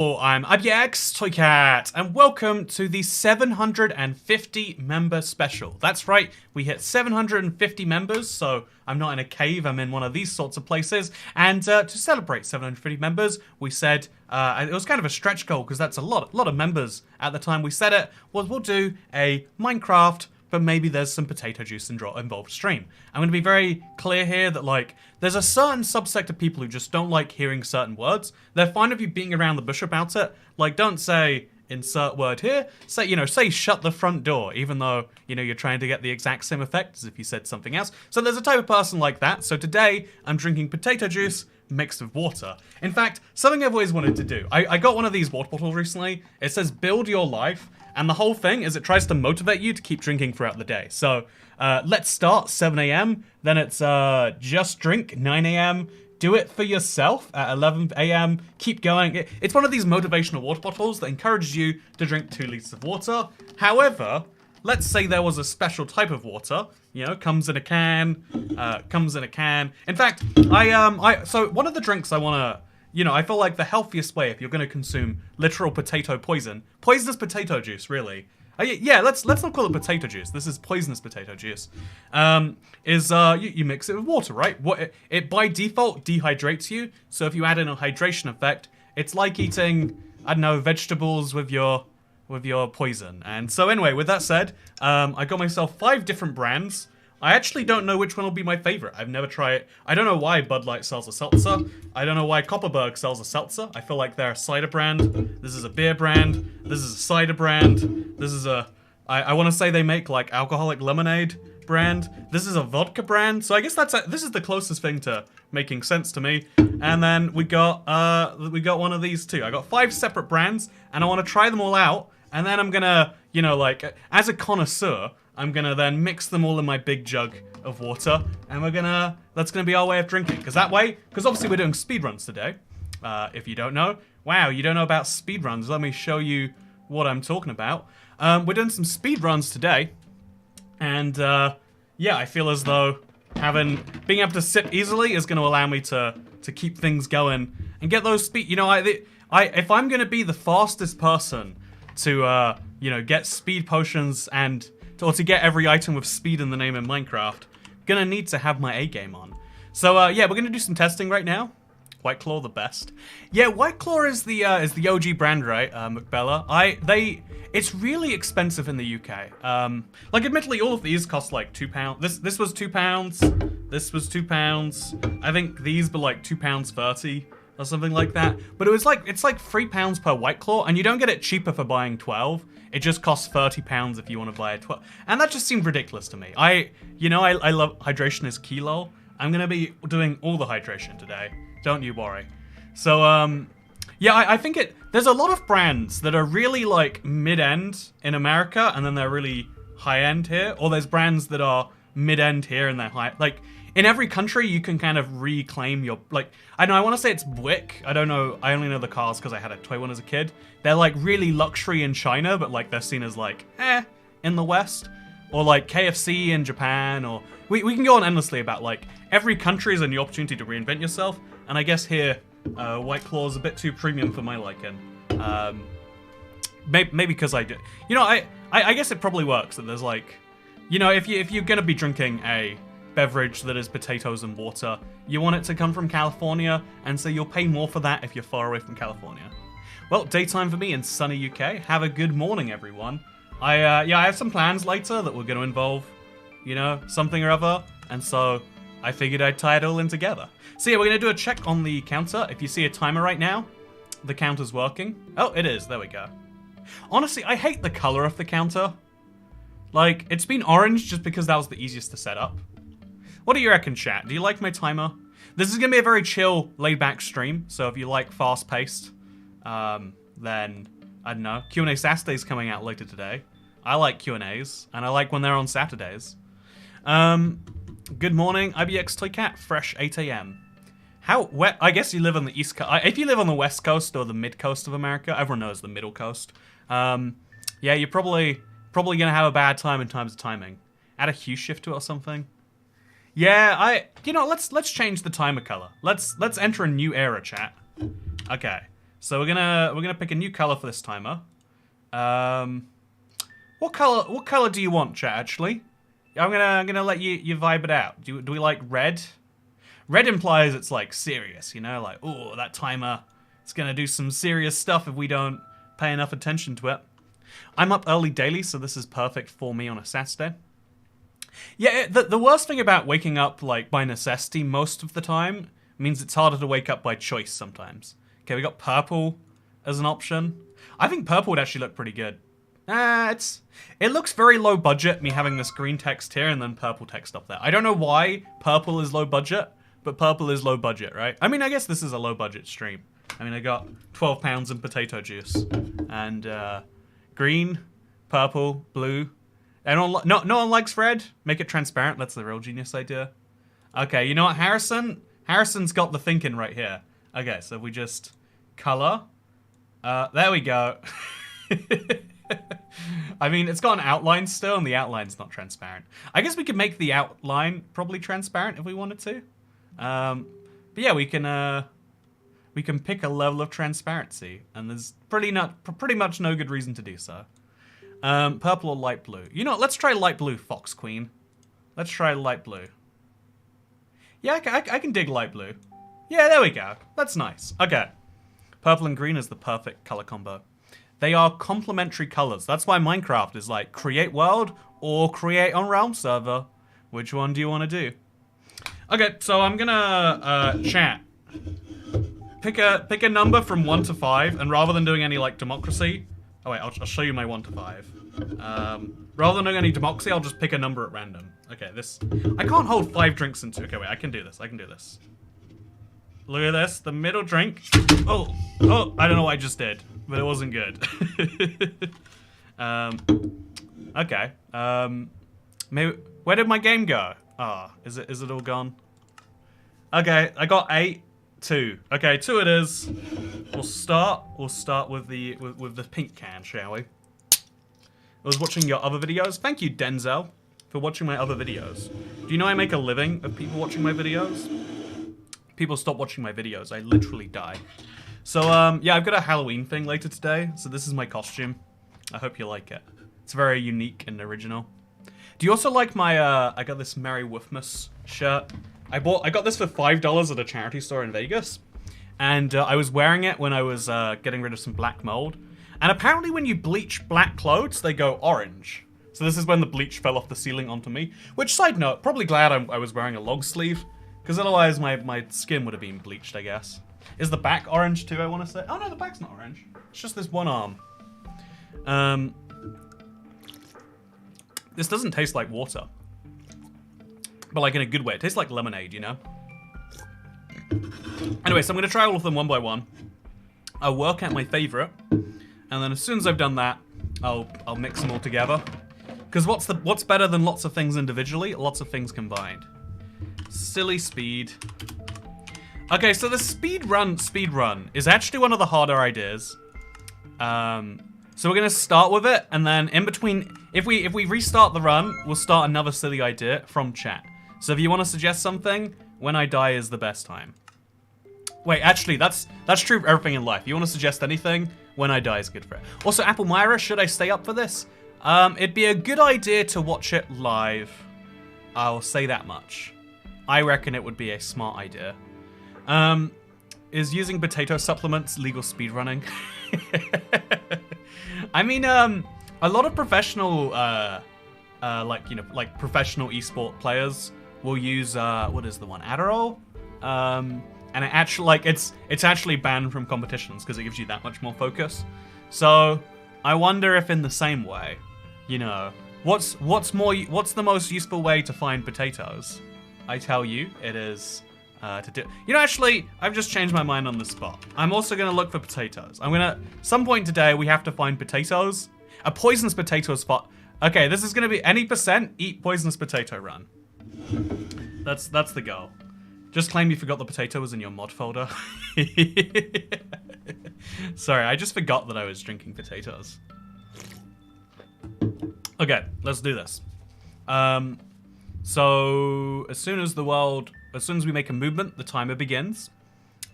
I'm IBXToycat, and welcome to the 750 member special. That's right, we hit 750 members, so I'm not in a cave, I'm in one of these sorts of places. And to celebrate 750 members, we said, it was kind of a stretch goal because that's a lot of members at the time we said it, was we'll do a Minecraft, but maybe there's some potato juice involved stream. I'm going to be very clear here that, like, there's a certain subsect of people who just don't like hearing certain words. They're fine with you being around the bush about it. Like, don't say, insert word here. Say, say shut the front door, even though, you're trying to get the exact same effect as if you said something else. So there's a type of person like that. So today, I'm drinking potato juice mixed with water. In fact, something I've always wanted to do. I got one of these water bottles recently. It says, build your life. And the whole thing is it tries to motivate you to keep drinking throughout the day. So let's start 7 a.m. Then it's just drink 9 a.m. Do it for yourself at 11 a.m. Keep going. It's one of these motivational water bottles that encourages you to drink 2 liters of water. However, let's say there was a special type of water. Comes in a can. In fact, so one of the drinks I want to... I feel like the healthiest way if you're going to consume literal potato poisonous potato juice, really. Yeah, let's not call it potato juice. This is poisonous potato juice. You mix it with water, right? It by default dehydrates you. So if you add in a hydration effect, it's like eating, I don't know, vegetables with your poison. And so anyway, with that said, I got myself 5 different brands. I actually don't know which one will be my favorite. I've never tried it. I don't know why Bud Light sells a seltzer. I don't know why Copperberg sells a seltzer. I feel like they're a cider brand. This is a beer brand. This is a cider brand. This is a... I want to say they make like alcoholic lemonade brand. This is a vodka brand. So I guess this is the closest thing to making sense to me. And then we got one of these too. I got 5 separate brands and I want to try them all out. And then I'm gonna, like, as a connoisseur, I'm gonna then mix them all in my big jug of water, and that's gonna be our way of drinking. Because obviously we're doing speedruns today, if you don't know. Wow, you don't know about speedruns, let me show you what I'm talking about. We're doing some speedruns today, and yeah, I feel as though being able to sip easily is gonna allow me to keep things going, and get those speed, if I'm gonna be the fastest person to, get speed potions or to get every item with speed in the name in Minecraft, gonna need to have my A game on. So yeah, we're gonna do some testing right now. White Claw, the best. Yeah, White Claw is the OG brand, right? McBella. It's really expensive in the UK. Like, admittedly, all of these cost like £2. This was £2. This was £2. I think these were like £2.30 or something like that. But it's like £3 per White Claw, and you don't get it cheaper for buying 12. It just costs £30 if you want to buy a 12. And that just seemed ridiculous to me. I love hydration is key, lol. I'm gonna be doing all the hydration today. Don't you worry. So, yeah, I think there's a lot of brands that are really like mid-end in America, and then they're really high-end here. Or there's brands that are mid-end here and they're high. Like, in every country, you can kind of reclaim your, like, I know, I want to say it's Buick. I don't know, I only know the cars because I had a toy one as a kid. They're like really luxury in China, but like they're seen as like, in the West. Or like KFC in Japan, or, we can go on endlessly about like, every country is a new opportunity to reinvent yourself. And I guess here, White Claw is a bit too premium for my liking. Maybe because I do. I guess it probably works that there's like, if you're gonna be drinking a beverage that is potatoes and water, you want it to come from California, and so you'll pay more for that if you're far away from California. Well, daytime for me in sunny UK. Have a good morning, everyone. I have some plans later that we're going to involve, something or other, and so I figured I'd tie it all in together. So yeah, we're going to do a check on the counter. If you see a timer right now, the counter's working. Oh, it is. There we go. Honestly, I hate the color of the counter. Like, it's been orange just because that was the easiest to set up. What do you reckon, chat? Do you like my timer? This is going to be a very chill, laid-back stream, so if you like fast-paced, then, I don't know, Q&A Saturday's coming out later today. I like Q&As, and I like when they're on Saturdays. Good morning, IBXToycat, fresh 8 a.m. I guess you live on the East Coast. If you live on the West Coast or the Mid-Coast of America, everyone knows the Middle Coast. Yeah, you're probably gonna have a bad time in terms of timing. Add a hue shift to it or something. Yeah, let's change the timer color. Let's enter a new era, chat. Okay. So we're gonna pick a new color for this timer. What color do you want, chat? Actually, I'm gonna let you vibe it out. Do we like red? Red implies it's like serious, you know, like, oh, that timer, it's gonna do some serious stuff if we don't pay enough attention to it. I'm up early daily, so this is perfect for me on a Saturday. Yeah, the worst thing about waking up like by necessity most of the time means it's harder to wake up by choice sometimes. Okay, we got purple as an option. I think purple would actually look pretty good. It looks very low budget, me having this green text here and then purple text up there. I don't know why purple is low budget, but purple is low budget, right? I mean, I guess this is a low budget stream. I mean, I got 12 pounds in potato juice. And green, purple, blue. No one likes red. Make it transparent. That's the real genius idea. Okay, you know what, Harrison? Harrison's got the thinking right here. Okay, so we just color. There we go. I mean, it's got an outline still, and the outline's not transparent. I guess we could make the outline probably transparent if we wanted to. But yeah, we can pick a level of transparency, and there's pretty much no good reason to do so. Purple or light blue? You know what, let's try light blue, Fox Queen. Let's try light blue. Yeah, I can dig light blue. Yeah, there we go. That's nice. Okay. Purple and green is the perfect color combo. They are complementary colors. That's why Minecraft is like create world or create on realm server. Which one do you want to do? Okay, so I'm gonna chat. Pick a number from 1 to 5, and rather than doing any like democracy, oh wait, I'll show you my 1 to 5. Rather than doing any democracy, I'll just pick a number at random. Okay, I can't hold 5 drinks into. Okay, wait, I can do this. I can do this. Look at this, the middle drink. Oh, I don't know what I just did, but it wasn't good. Okay. Maybe where did my game go? Ah, is it all gone? Okay, I got 8, 2. Okay, 2 it is. We'll start with the pink can, shall we? I was watching your other videos. Thank you, Denzel, for watching my other videos. Do you know I make a living of people watching my videos? People stop watching my videos, I literally die. So, yeah, I've got a Halloween thing later today, so this is my costume. I hope you like it. It's very unique and original. Do you also like my, I got this Merry Wolfmas shirt. I got this for $5 at a charity store in Vegas. And I was wearing it when I was getting rid of some black mold. And apparently when you bleach black clothes, they go orange. So this is when the bleach fell off the ceiling onto me. Which, side note, probably glad I was wearing a long sleeve. Because otherwise my skin would have been bleached, I guess. Is the back orange too, I want to say? Oh no, the back's not orange. It's just this one arm. This doesn't taste like water. But like in a good way. It tastes like lemonade, you know? Anyway, so I'm going to try all of them one by one. I'll work out my favorite. And then as soon as I've done that, I'll mix them all together. Because what's better than lots of things individually? Lots of things combined. Silly speed. Okay, so the speed run is actually one of the harder ideas. So we're gonna start with it, and then in between, if we restart the run, we'll start another silly idea from chat. So if you want to suggest something, when I die is the best time. Wait, actually, that's true for everything in life. You want to suggest anything, when I die is good for it. Also, Apple Myra, should I stay up for this? It'd be a good idea to watch it live. I'll say that much. I reckon it would be a smart idea. Is using potato supplements legal speedrunning? I mean, a lot of professional, like professional esport players will use, what is the one, Adderall? And it actually, like, it's actually banned from competitions because it gives you that much more focus. So, I wonder if in the same way, you know, what's the most useful way to find potatoes? I tell you, it is to do. You know, actually, I've just changed my mind on the spot. I'm also gonna look for potatoes. Some point today we have to find potatoes. A poisonous potato spot. Okay, this is gonna be any percent eat poisonous potato run. That's the goal. Just claim you forgot the potato was in your mod folder. Sorry, I just forgot that I was drinking potatoes. Okay, let's do this. So as soon as we make a movement, the timer begins.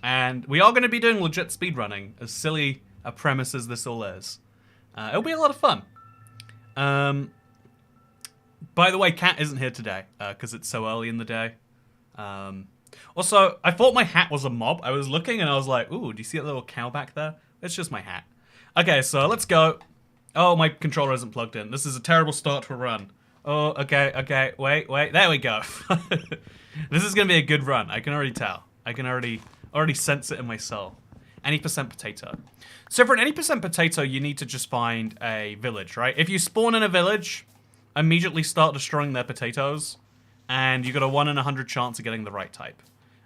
And we are going to be doing legit speedrunning, as silly a premise as this all is. It'll be a lot of fun. By the way, Cat isn't here today, because it's so early in the day. Also, I thought my hat was a mob. I was looking and I was like, ooh, do you see that little cow back there? It's just my hat. Okay, so let's go. Oh, my controller isn't plugged in. This is a terrible start to a run. Oh, okay, wait. There we go. This is going to be a good run. I can already tell. I can already sense it in my soul. Any percent potato. So for an any percent potato, you need to just find a village, right? If you spawn in a village, immediately start destroying their potatoes, and you got a 1 in 100 chance of getting the right type.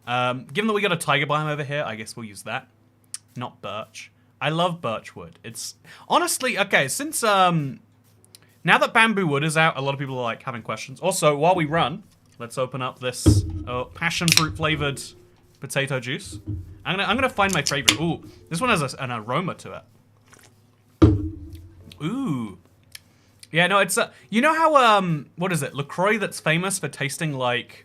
Given that we got a tiger biome over here, I guess we'll use that. Not birch. I love birch wood. It's honestly okay. Since now that bamboo wood is out, a lot of people are like having questions. Also, while we run, let's open up this passion fruit flavored potato juice. I'm gonna find my favorite. Ooh, this one has an aroma to it. Ooh, yeah. No, it's you know how what is it? LaCroix that's famous for tasting like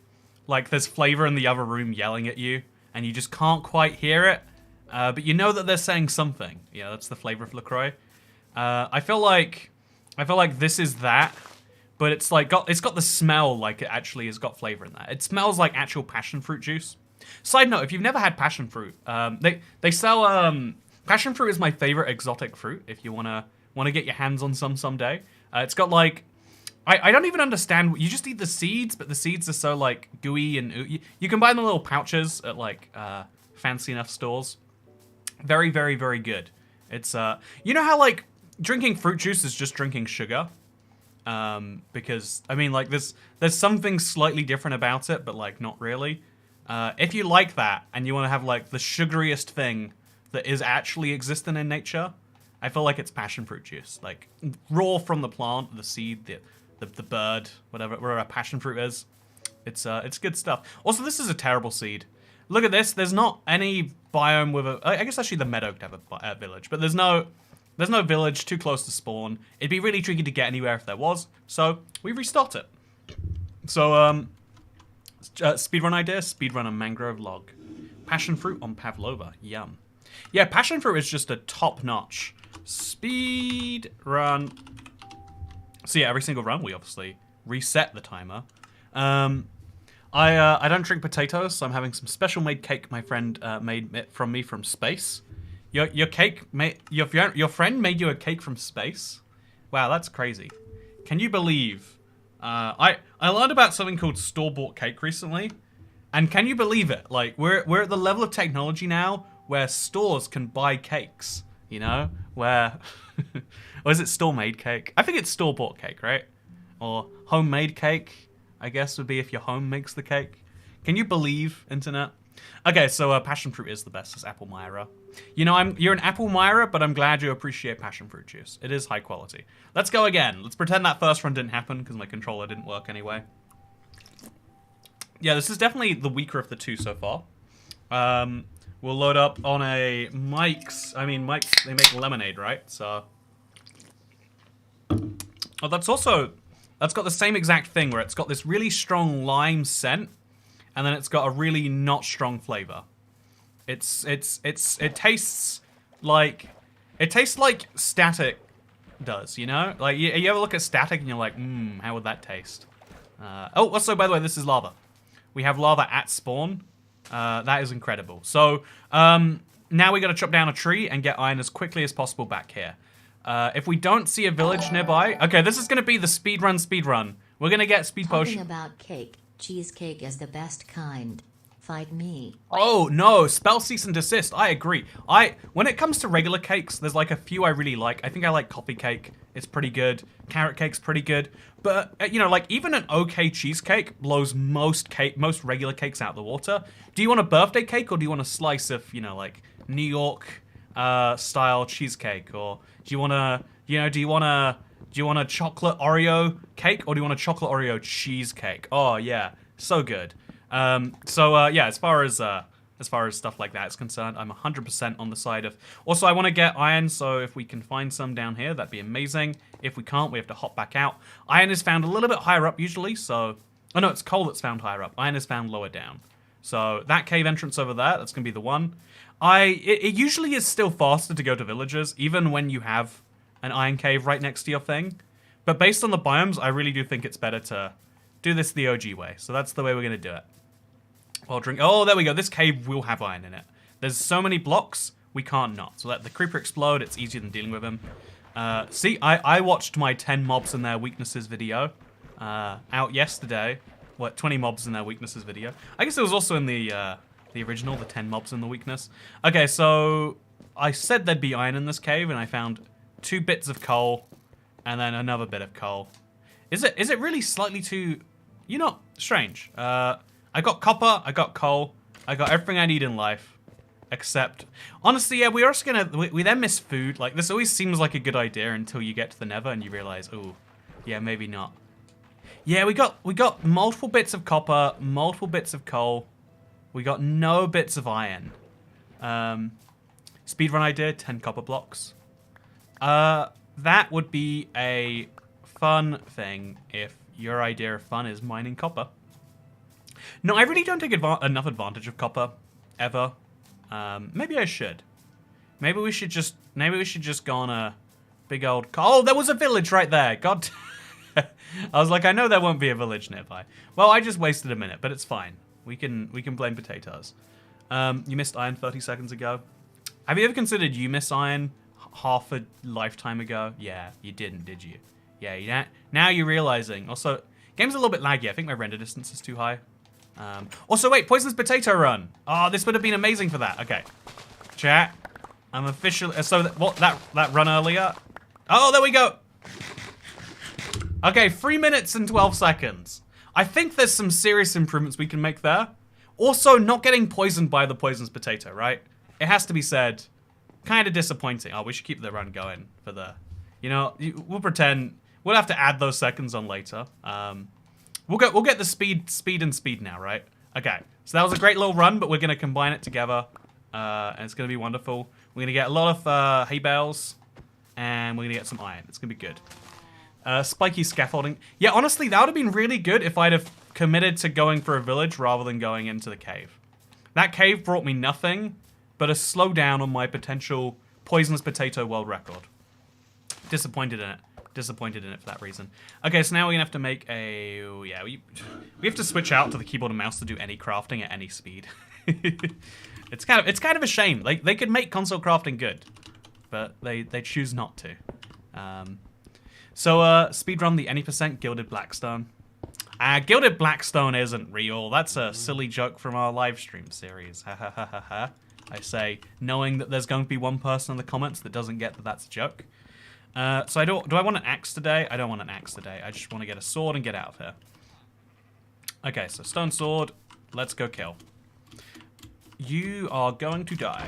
there's flavor in the other room yelling at you, and you just can't quite hear it. But you know that they're saying something. Yeah, that's the flavor of LaCroix. I feel like this is that, but it's like it's got the smell like it actually has got flavor in that. It smells like actual passion fruit juice. Side note: if you've never had passion fruit, they sell passion fruit is my favorite exotic fruit. If you wanna get your hands on some someday, it's got like I don't even understand. You just eat the seeds, but the seeds are so like gooey and you can buy them in little pouches at like fancy enough stores. Very, very, very good. It's you know how like drinking fruit juice is just drinking sugar, because I mean like there's something slightly different about it, but like not really. If you like that and you want to have like the sugariest thing that is actually existent in nature, I feel like it's passion fruit juice, like raw from the plant, the seed, the bird, whatever a passion fruit is. It's good stuff. Also, this is a terrible seed. Look at this. There's not any biome with a. I guess actually the meadow could have a village, but there's no village too close to spawn. It'd be really tricky to get anywhere if there was. So we restart it. So speedrun idea: speedrun a mangrove log, passion fruit on pavlova. Yum. Yeah, passion fruit is just a top-notch speed run. So yeah, every single run we obviously reset the timer. I don't drink potatoes, so I'm having some special made cake my friend made it from me from space. Your friend made you a cake from space? Wow, that's crazy. Can you believe? I learned about something called store-bought cake recently, and can you believe it? Like we're at the level of technology now where stores can buy cakes. You know, where or is it store-made cake? I think it's store-bought cake, right? Or homemade cake, I guess would be if your home makes the cake. Can you believe, internet? Okay, so passion fruit is the best. It's apple Myra. You know, you're an apple Myra, but I'm glad you appreciate passion fruit juice. It is high quality. Let's go again. Let's pretend that first run didn't happen because my controller didn't work anyway. Yeah, this is definitely the weaker of the two so far. We'll load up on a Mike's. I mean, Mike's, they make lemonade, right? So. Oh, that's got the same exact thing where it's got this really strong lime scent, and then it's got a really not strong flavor. It tastes like static does, you know? Like you ever look at static and you're like, how would that taste? Oh, also by the way, this is lava. We have lava at spawn. That is incredible. So now we got to chop down a tree and get iron as quickly as possible back here. If we don't see a village nearby, okay, this is gonna be the speed run. We're gonna get speed potion. Talking about cake, cheesecake is the best kind. Fight me. Oh no, spell cease and desist. I agree. When it comes to regular cakes, there's like a few I really like. I think I like coffee cake. It's pretty good. Carrot cake's pretty good. But you know, like even an okay cheesecake blows most regular cakes out of the water. Do you want a birthday cake or do you want a slice of, you know, like New York style cheesecake, or do you want a chocolate Oreo cake, or do you want a chocolate Oreo cheesecake? Oh yeah, so good. Yeah, as far as stuff like that is concerned, I'm 100% on the side of. Also, I want to get iron, so if we can find some down here, that'd be amazing. If we can't, we have to hop back out. Iron is found a little bit higher up usually, so. Oh no, it's coal that's found higher up. Iron is found lower down. So that cave entrance over there, that's going to be the one. It usually is still faster to go to villages, even when you have an iron cave right next to your thing. But based on the biomes, I really do think it's better to do this the OG way. So that's the way we're going to do it. While drink. Oh, there we go. This cave will have iron in it. There's so many blocks, we can't not. So let the creeper explode. It's easier than dealing with him. See, I watched my 10 mobs and their weaknesses video out yesterday. What, 20 mobs and their weaknesses video. I guess it was also in the original, the 10 mobs and the weakness. Okay, so I said there'd be iron in this cave, and I found 2 bits of coal, and then another bit of coal. Is it really slightly too... You know, strange. I got copper, I got coal, I got everything I need in life, except... Honestly, yeah, we're also gonna... We then miss food. Like, this always seems like a good idea until you get to the Nether and you realize, oh, yeah, maybe not. Yeah, we got multiple bits of copper, multiple bits of coal. We got no bits of iron. Speedrun idea, 10 copper blocks. That would be a fun thing if your idea of fun is mining copper. No, I really don't take enough advantage of copper, ever. Maybe I should. Maybe we should just go on a big old... Oh, there was a village right there. God. I was like, I know there won't be a village nearby. Well, I just wasted a minute, but it's fine. We can blame potatoes. You missed iron 30 seconds ago. Have you ever considered you missed iron half a lifetime ago? Yeah, you didn't, did you? Yeah, now you're realizing. Also, game's a little bit laggy. I think my render distance is too high. Also, wait, poisonous potato run. Oh, this would have been amazing for that. Okay, chat. I'm officially... So, that run earlier? Oh, there we go. Okay, 3 minutes and 12 seconds. I think there's some serious improvements we can make there. Also, not getting poisoned by the poisonous potato, right? It has to be said, kind of disappointing. Oh, we should keep the run going for the... You know, we'll pretend... We'll have to add those seconds on later. We'll get the speed now, right? Okay, so that was a great little run, but we're going to combine it together. And it's going to be wonderful. We're going to get a lot of hay bales, and we're going to get some iron. It's going to be good. Spiky scaffolding. Yeah, honestly, that would have been really good if I'd have committed to going for a village rather than going into the cave. That cave brought me nothing but a slowdown on my potential poisonous potato world record. Disappointed in it. Disappointed in it for that reason. Okay, so now we're gonna have to make a... Yeah, we have to switch out to the keyboard and mouse to do any crafting at any speed. It's kind of a shame. Like, they could make console crafting good, but they choose not to. So, speedrun the any % Gilded Blackstone. Gilded Blackstone isn't real. That's a silly joke from our live stream series. Ha ha ha ha ha. I say, knowing that there's going to be one person in the comments that doesn't get that that's a joke. So do I want an axe today? I don't want an axe today. I just want to get a sword and get out of here. Okay, so stone sword. Let's go kill. You are going to die.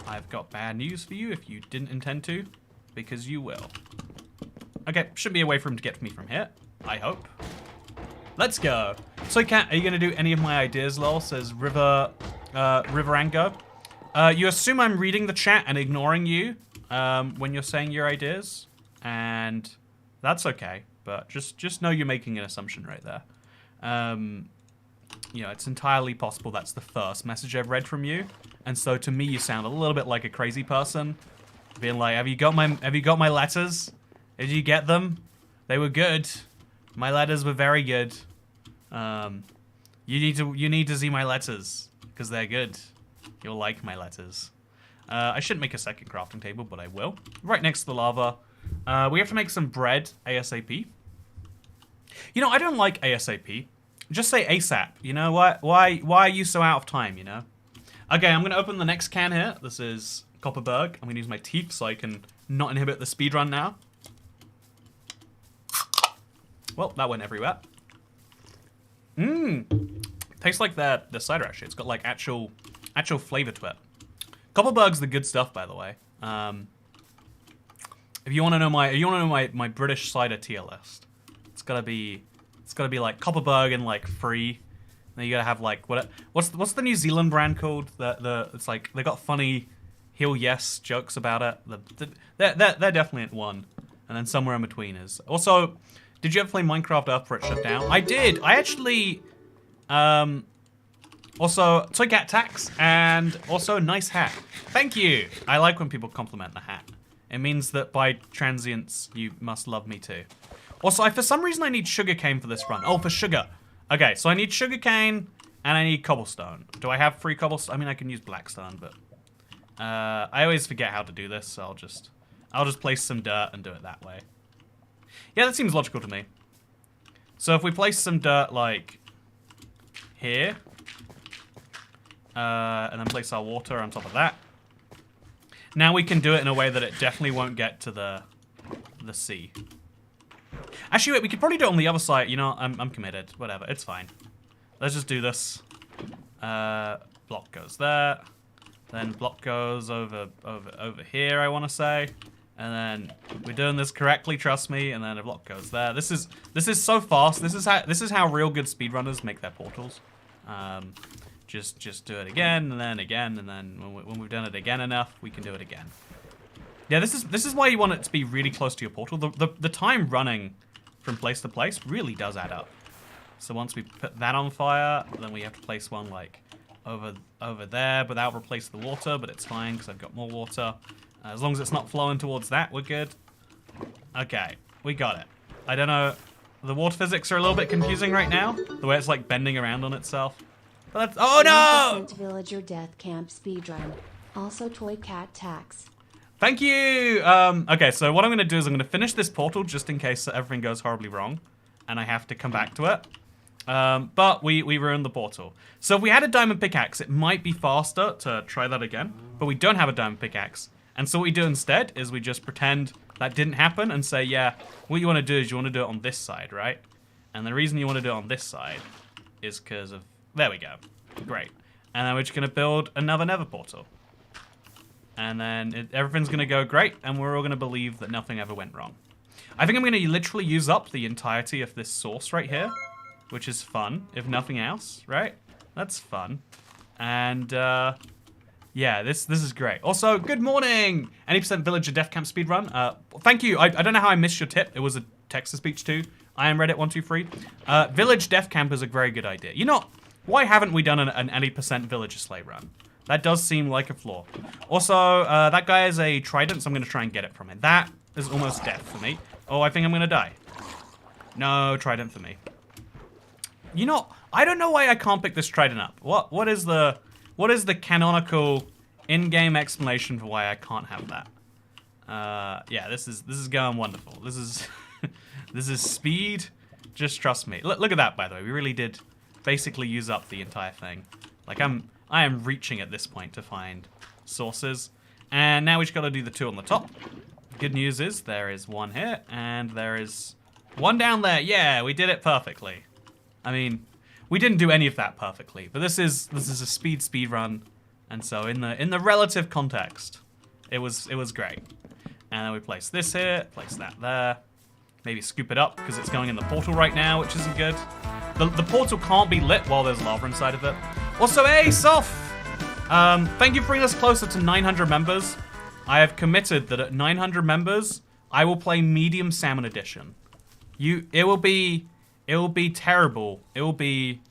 I've got bad news for you if you didn't intend to, because you will. Okay, shouldn't be a way for him to get me from here. I hope. Let's go. Toycat, are you going to do any of my ideas, lol? Says Riverango. You assume I'm reading the chat and ignoring you when you're saying your ideas. And that's okay. But just know you're making an assumption right there. You know, it's entirely possible that's the first message I've read from you. And so to me, you sound a little bit like a crazy person. Being like, have you got my letters? Did you get them? They were good. My letters were very good. You need to see my letters because they're good. You'll like my letters. I shouldn't make a second crafting table, but I will. Right next to the lava. We have to make some bread ASAP. You know, I don't like ASAP. Just say ASAP. You know what? Why are you so out of time? You know. Okay, I'm gonna open the next can here. This is Copperberg. I'm gonna use my teeth so I can not inhibit the speedrun now. Well, that went everywhere. Tastes like the cider actually. It's got like actual flavor to it. Copperberg's the good stuff, by the way. If you want to know my British cider tier list, it's gotta be like Copperberg and like free. Then you gotta have like what's the New Zealand brand called? It's like they got funny Heal Yes jokes about it. They're definitely at one, and then somewhere in between is also. Did you ever play Minecraft after it shut down? I did. I actually, Also, TOYCAT tax, and also nice hat. Thank you. I like when people compliment the hat. It means that by transience, you must love me too. Also, for some reason, I need sugarcane for this run. Oh, for sugar. Okay, so I need sugarcane, and I need cobblestone. Do I have free cobblestone? I mean, I can use blackstone, but I always forget how to do this, so I'll just place some dirt and do it that way. Yeah, that seems logical to me. So if we place some dirt, like, here, and then place our water on top of that, now we can do it in a way that it definitely won't get to the sea. Actually, wait, we could probably do it on the other side. You know, I'm committed. Whatever, it's fine. Let's just do this. Block goes there. Then block goes over here, I want to say. And then we're doing this correctly, trust me. And then a block goes there. This is so fast. This is how real good speedrunners make their portals. Just do it again, and then when we've done it again enough, we can do it again. Yeah, this is why you want it to be really close to your portal. The time running from place to place really does add up. So once we put that on fire, then we have to place one like over there, but that'll replace the water, but it's fine because I've got more water. As long as it's not flowing towards that, we're good. Okay, we got it. I don't know, the water physics are a little bit confusing right now, the way it's like bending around on itself. But that's, oh no! Villager Death Camp speedrun. Also TOYCAT tax. Thank you! Okay, so what I'm going to do is I'm going to finish this portal just in case everything goes horribly wrong. And I have to come back to it. But we ruined the portal. So if we had a diamond pickaxe, it might be faster to try that again. But we don't have a diamond pickaxe. And so what we do instead is we just pretend that didn't happen and say, yeah, what you want to do is you want to do it on this side, right? And the reason you want to do it on this side is because of... There we go. Great. And then we're just going to build another nether portal. And then everything's going to go great, and we're all going to believe that nothing ever went wrong. I think I'm going to literally use up the entirety of this source right here, which is fun, if nothing else, right? That's fun. And, yeah, this is great. Also, good morning! Any % Villager Death Camp speedrun. Thank you. I don't know how I missed your tip. It was a Texas speech too. I am Reddit123. Village Death Camp is a very good idea. You know, why haven't we done an any % Villager Slay run? That does seem like a flaw. Also, that guy has a trident, so I'm going to try and get it from him. That is almost death for me. Oh, I think I'm going to die. No, trident for me. You know, I don't know why I can't pick this trident up. What is the canonical in-game explanation for why I can't have that? Yeah, this is going wonderful. This is this is speed. Just trust me. Look at that, by the way. We really did basically use up the entire thing. Like I am reaching at this point to find sources. And now we just got to do the two on the top. Good news is there is one here and there is one down there. Yeah, we did it perfectly. I mean, we didn't do any of that perfectly, but this is a speed run. And so in the relative context, it was great. And then we place this here, place that there. Maybe scoop it up because it's going in the portal right now, which isn't good. The portal can't be lit while there's lava inside of it. Also, hey, Soph! Thank you for bringing us closer to 900 members. I have committed that at 900 members, I will play Medium Salmon Edition. It will be terrible. It will be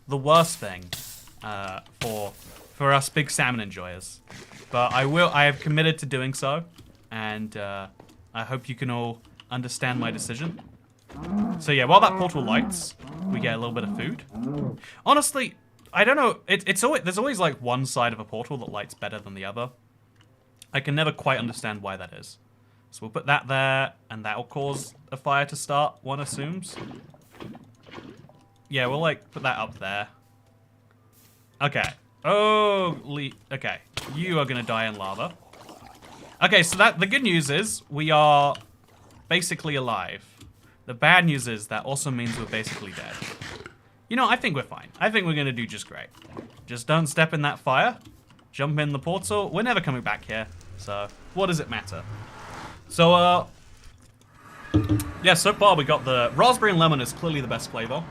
the worst thing for us big salmon enjoyers. But I have committed to doing so, and I hope you can all understand my decision. So yeah, while that portal lights, we get a little bit of food. Honestly, I don't know. There's always like one side of a portal that lights better than the other. I can never quite understand why that is. So we'll put that there, and that will cause a fire to start, one assumes. Yeah, we'll like put that up there. Okay. Okay. You are gonna die in lava. Okay, so the good news is we are basically alive. The bad news is that also means we're basically dead. You know, I think we're fine. I think we're going to do just great. Just don't step in that fire. Jump in the portal. We're never coming back here. So, what does it matter? So, yeah, so far we got the raspberry and lemon is clearly the best flavor.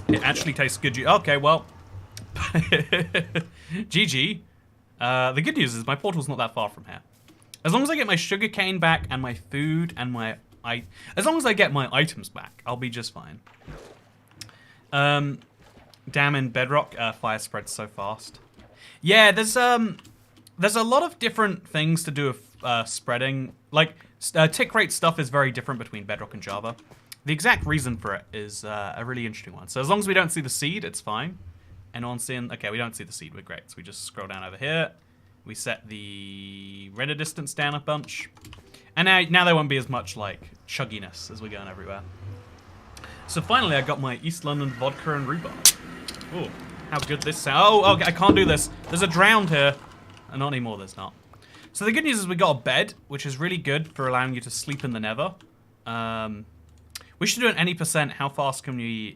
It actually tastes good. Okay, well. GG. The good news is my portal's not that far from here. As long as I get my sugarcane back and my food and as long as I get my items back, I'll be just fine. Damn, in Bedrock, fire spreads so fast. Yeah, there's a lot of different things to do with spreading. Like, tick rate stuff is very different between Bedrock and Java. The exact reason for it is a really interesting one. So as long as we don't see the seed, it's fine. Anyone seeing? Okay, we don't see the seed. We're great. So we just scroll down over here. We set the render distance down a bunch. And now there won't be as much, like, chugginess as we're going everywhere. So finally, I got my East London vodka and rhubarb. Oh, how good this sounds. Oh, okay, I can't do this. There's a drowned here. Not anymore, there's not. So the good news is we got a bed, which is really good for allowing you to sleep in the nether. We should do an any percent. How fast can you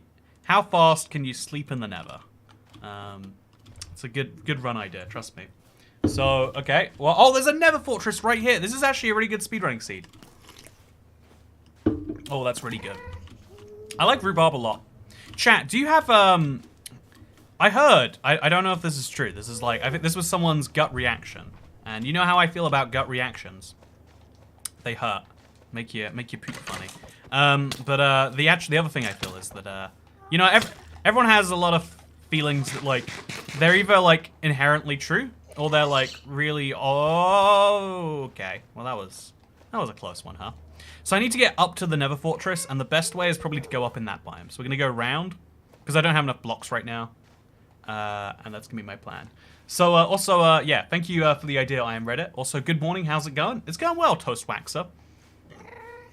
sleep in the nether? It's a good run idea, trust me. So, okay. Well, oh, there's a nether fortress right here. This is actually a really good speedrunning seed. Oh, that's really good. I like rhubarb a lot. Chat, do you have, I heard, I don't know if this is true. This is like, I think this was someone's gut reaction. And you know how I feel about gut reactions. They hurt. Make you poop funny. But the other thing I feel is that, you know, everyone has a lot of feelings that, like, they're either, like, inherently true, or they're, like, really, oh, okay. Well, that was a close one, huh? So I need to get up to the Nether Fortress, and the best way is probably to go up in that biome. So we're gonna go around, because I don't have enough blocks right now, and that's gonna be my plan. So also, yeah, thank you for the idea, I am Reddit. Also, good morning, how's it going? It's going well, Toast Waxer.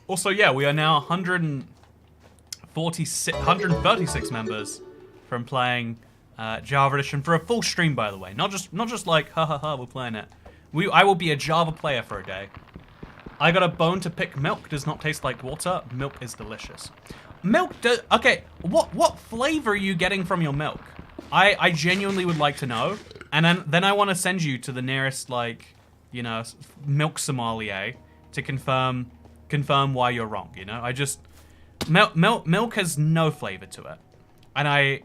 Also, yeah, we are now 136 members from playing Java Edition for a full stream, by the way. Not just like, ha ha ha, we're playing it. I will be a Java player for a day. I got a bone to pick. Milk does not taste like water. Milk is delicious. Okay, what flavor are you getting from your milk? I genuinely would like to know. And then I want to send you to the nearest, like, you know, milk sommelier to confirm why you're wrong, you know? Milk has no flavor to it. And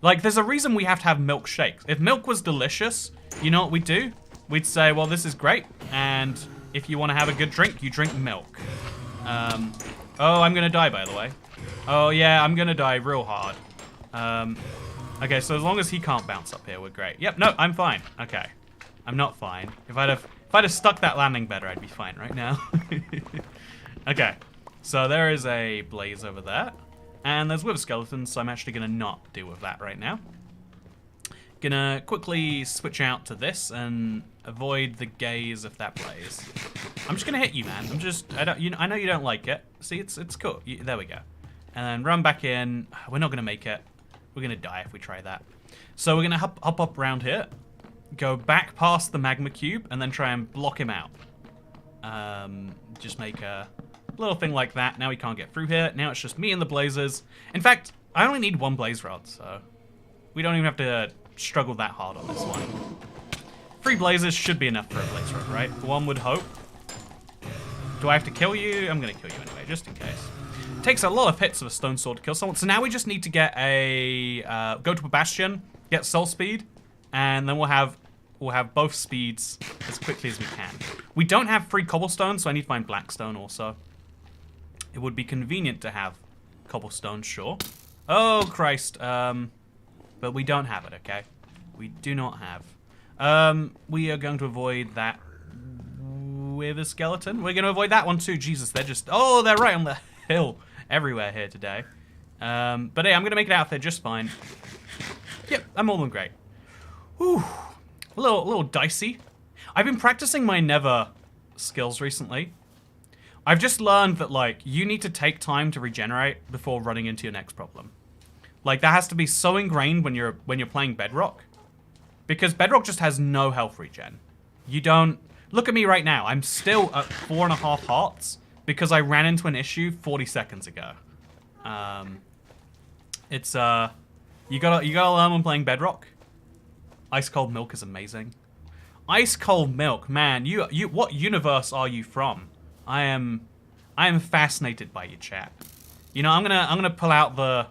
like, there's a reason we have to have milkshakes. If milk was delicious, you know what we'd do? We'd say, well, this is great, and if you want to have a good drink, you drink milk. Oh, I'm gonna die, by the way. Oh, yeah, I'm gonna die real hard. Okay, so as long as he can't bounce up here, we're great. Yep, no, I'm fine. Okay. I'm not fine. If I'd have stuck that landing better, I'd be fine right now. Okay, so there is a blaze over there. And there's wither skeletons, so I'm actually gonna not deal with that right now. Gonna quickly switch out to this and avoid the gaze of that blaze. I'm just gonna hit you, man. I know you don't like it. See, it's cool. There we go. And then run back in. We're not gonna make it. We're gonna die if we try that. So we're gonna hop up around here, go back past the magma cube, and then try and block him out. Just make a little thing like that. Now he can't get through here. Now it's just me and the blazers. In fact, I only need one blaze rod, so we don't even have to struggle that hard on this one. 3 blazers should be enough for a blaze rod, right? One would hope. Do I have to kill you? I'm gonna kill you anyway, just in case. It takes a lot of hits of a stone sword to kill someone. So now we just need to get a go to a bastion, get soul speed, and then we'll have both speeds as quickly as we can. We don't have 3 cobblestone, so I need to find blackstone also. It would be convenient to have cobblestone, sure. Oh, Christ. But we don't have it, okay? We do not have. We are going to avoid that wither skeleton. We're going to avoid that one too. Jesus, they're just... Oh, they're right on the hill everywhere here today. But hey, I'm going to make it out there just fine. Yep, I'm more than great. Whew. A little dicey. I've been practicing my nether skills recently. I've just learned that, like, you need to take time to regenerate before running into your next problem. Like, that has to be so ingrained when you're playing Bedrock. Because Bedrock just has no health regen. You don't... Look at me right now. I'm still at 4.5 hearts because I ran into an issue 40 seconds ago. It's, you gotta learn when playing Bedrock. Ice cold milk is amazing. Ice cold milk, man. What universe are you from? I am fascinated by your chat. You know, I'm gonna pull out the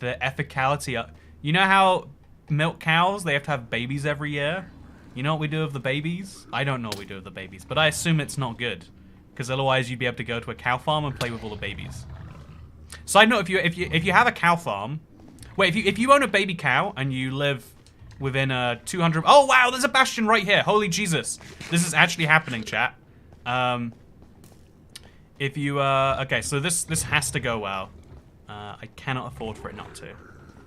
ethicality. You know how milk cows, they have to have babies every year? You know what we do with the babies? I don't know what we do with the babies, but I assume it's not good. Because otherwise you'd be able to go to a cow farm and play with all the babies. Side note: if you have a cow farm, wait, if you own a baby cow and you live within 200. Oh wow, there's a bastion right here. Holy Jesus, this is actually happening, chat. If you okay, so this has to go well. I cannot afford for it not to.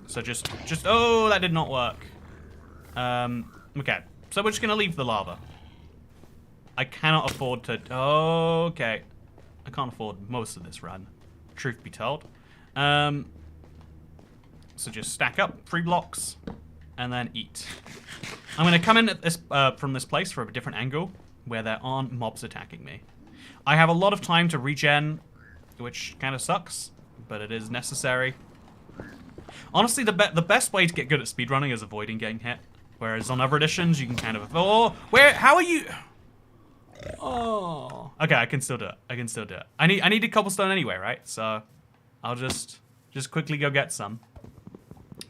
So just oh, that did not work. Okay, so we're just gonna leave the lava. I cannot afford to. Oh, okay, I can't afford most of this run, truth be told. So just stack up 3 blocks and then eat. I'm gonna come in at this from this place from a different angle where there aren't mobs attacking me. I have a lot of time to regen, which kind of sucks, but it is necessary. Honestly, the best way to get good at speedrunning is avoiding getting hit. Whereas on other editions, you can kind of... Oh, where... How are you... Oh... Okay, I can still do it. I can still do it. I need a cobblestone anyway, right? So, I'll just quickly go get some.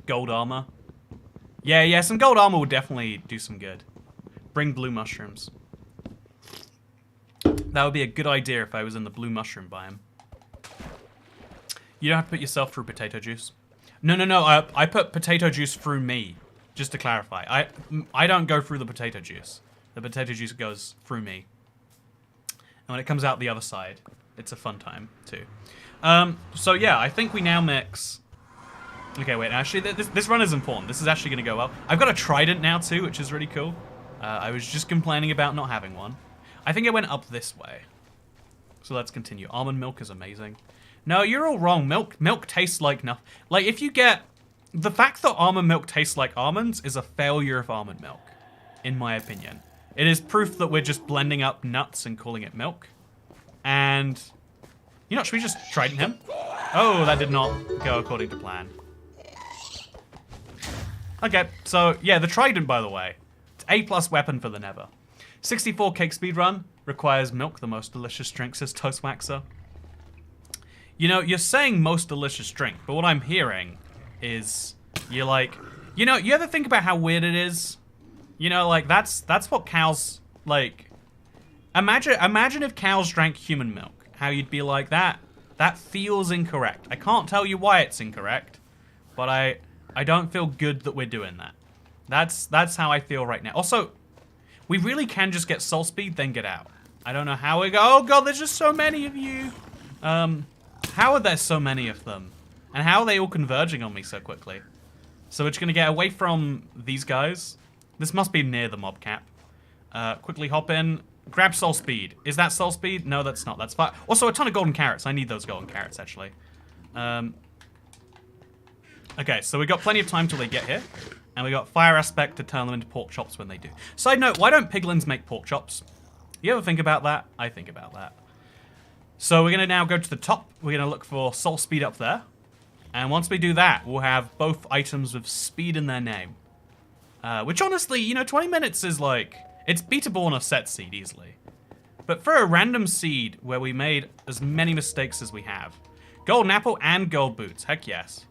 Gold armor. Yeah, some gold armor would definitely do some good. Bring blue mushrooms. That would be a good idea if I was in the blue mushroom biome. You don't have to put yourself through potato juice. No. I put potato juice through me, just to clarify. I don't go through the potato juice. The potato juice goes through me. And when it comes out the other side, it's a fun time too. So yeah, I think we now mix. Okay, wait. Actually, this run is important. This is actually going to go well. I've got a trident now too, which is really cool. I was just complaining about not having one. I think it went up this way. So let's continue. Almond milk is amazing. No, you're all wrong. Milk tastes like nothing. Like, if you get... The fact that almond milk tastes like almonds is a failure of almond milk, in my opinion. It is proof that we're just blending up nuts and calling it milk. And... You know, should we just trident him? Oh, that did not go according to plan. Okay, so, yeah, the trident, by the way. It's A+ weapon for the Nether. 64 cake speedrun requires milk, the most delicious drink, says Toast Waxer. You know, you're saying most delicious drink, but what I'm hearing is you're like, you know, you ever think about how weird it is? You know, like that's what cows like. Imagine if cows drank human milk. How you'd be like that. That feels incorrect. I can't tell you why it's incorrect, but I don't feel good that we're doing that. That's how I feel right now. Also, we really can just get soul speed, then get out. I don't know how we go. Oh god, there's just so many of you. How are there so many of them? And how are they all converging on me so quickly? So we're just gonna get away from these guys. This must be near the mob cap. Quickly hop in, grab soul speed. Is that soul speed? No, that's not. That's fine. Also, a ton of golden carrots. I need those golden carrots, actually. Okay, so we got plenty of time till they get here. And we got fire aspect to turn them into pork chops when they do. Side note, why don't piglins make pork chops? You ever think about that? I think about that. So we're going to now go to the top. We're going to look for soul speed up there. And once we do that, we'll have both items with speed in their name. Which honestly, you know, 20 minutes is like... It's beatable on a set seed easily. But for a random seed where we made as many mistakes as we have. Golden apple and gold boots. Heck yes.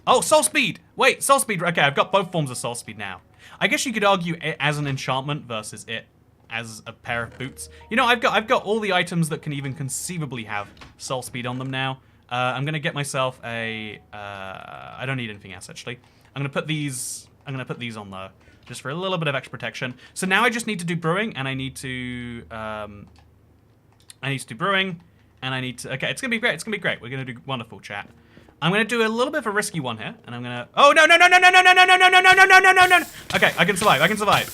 Oh, soul speed! Wait, soul speed. Okay, I've got both forms of soul speed now. I guess you could argue it as an enchantment versus it as a pair of boots. You know, I've got all the items that can even conceivably have soul speed on them now. I'm gonna get myself a. I don't need anything else actually. I'm gonna put these on though, just for a little bit of extra protection. So now I just need to do brewing, and I need to do brewing, and I need to. Okay, it's gonna be great. It's gonna be great. We're gonna do wonderful, chat. I'm gonna do a little bit of a risky one here, and I'm gonna. Oh no! Okay, I can survive. I can survive.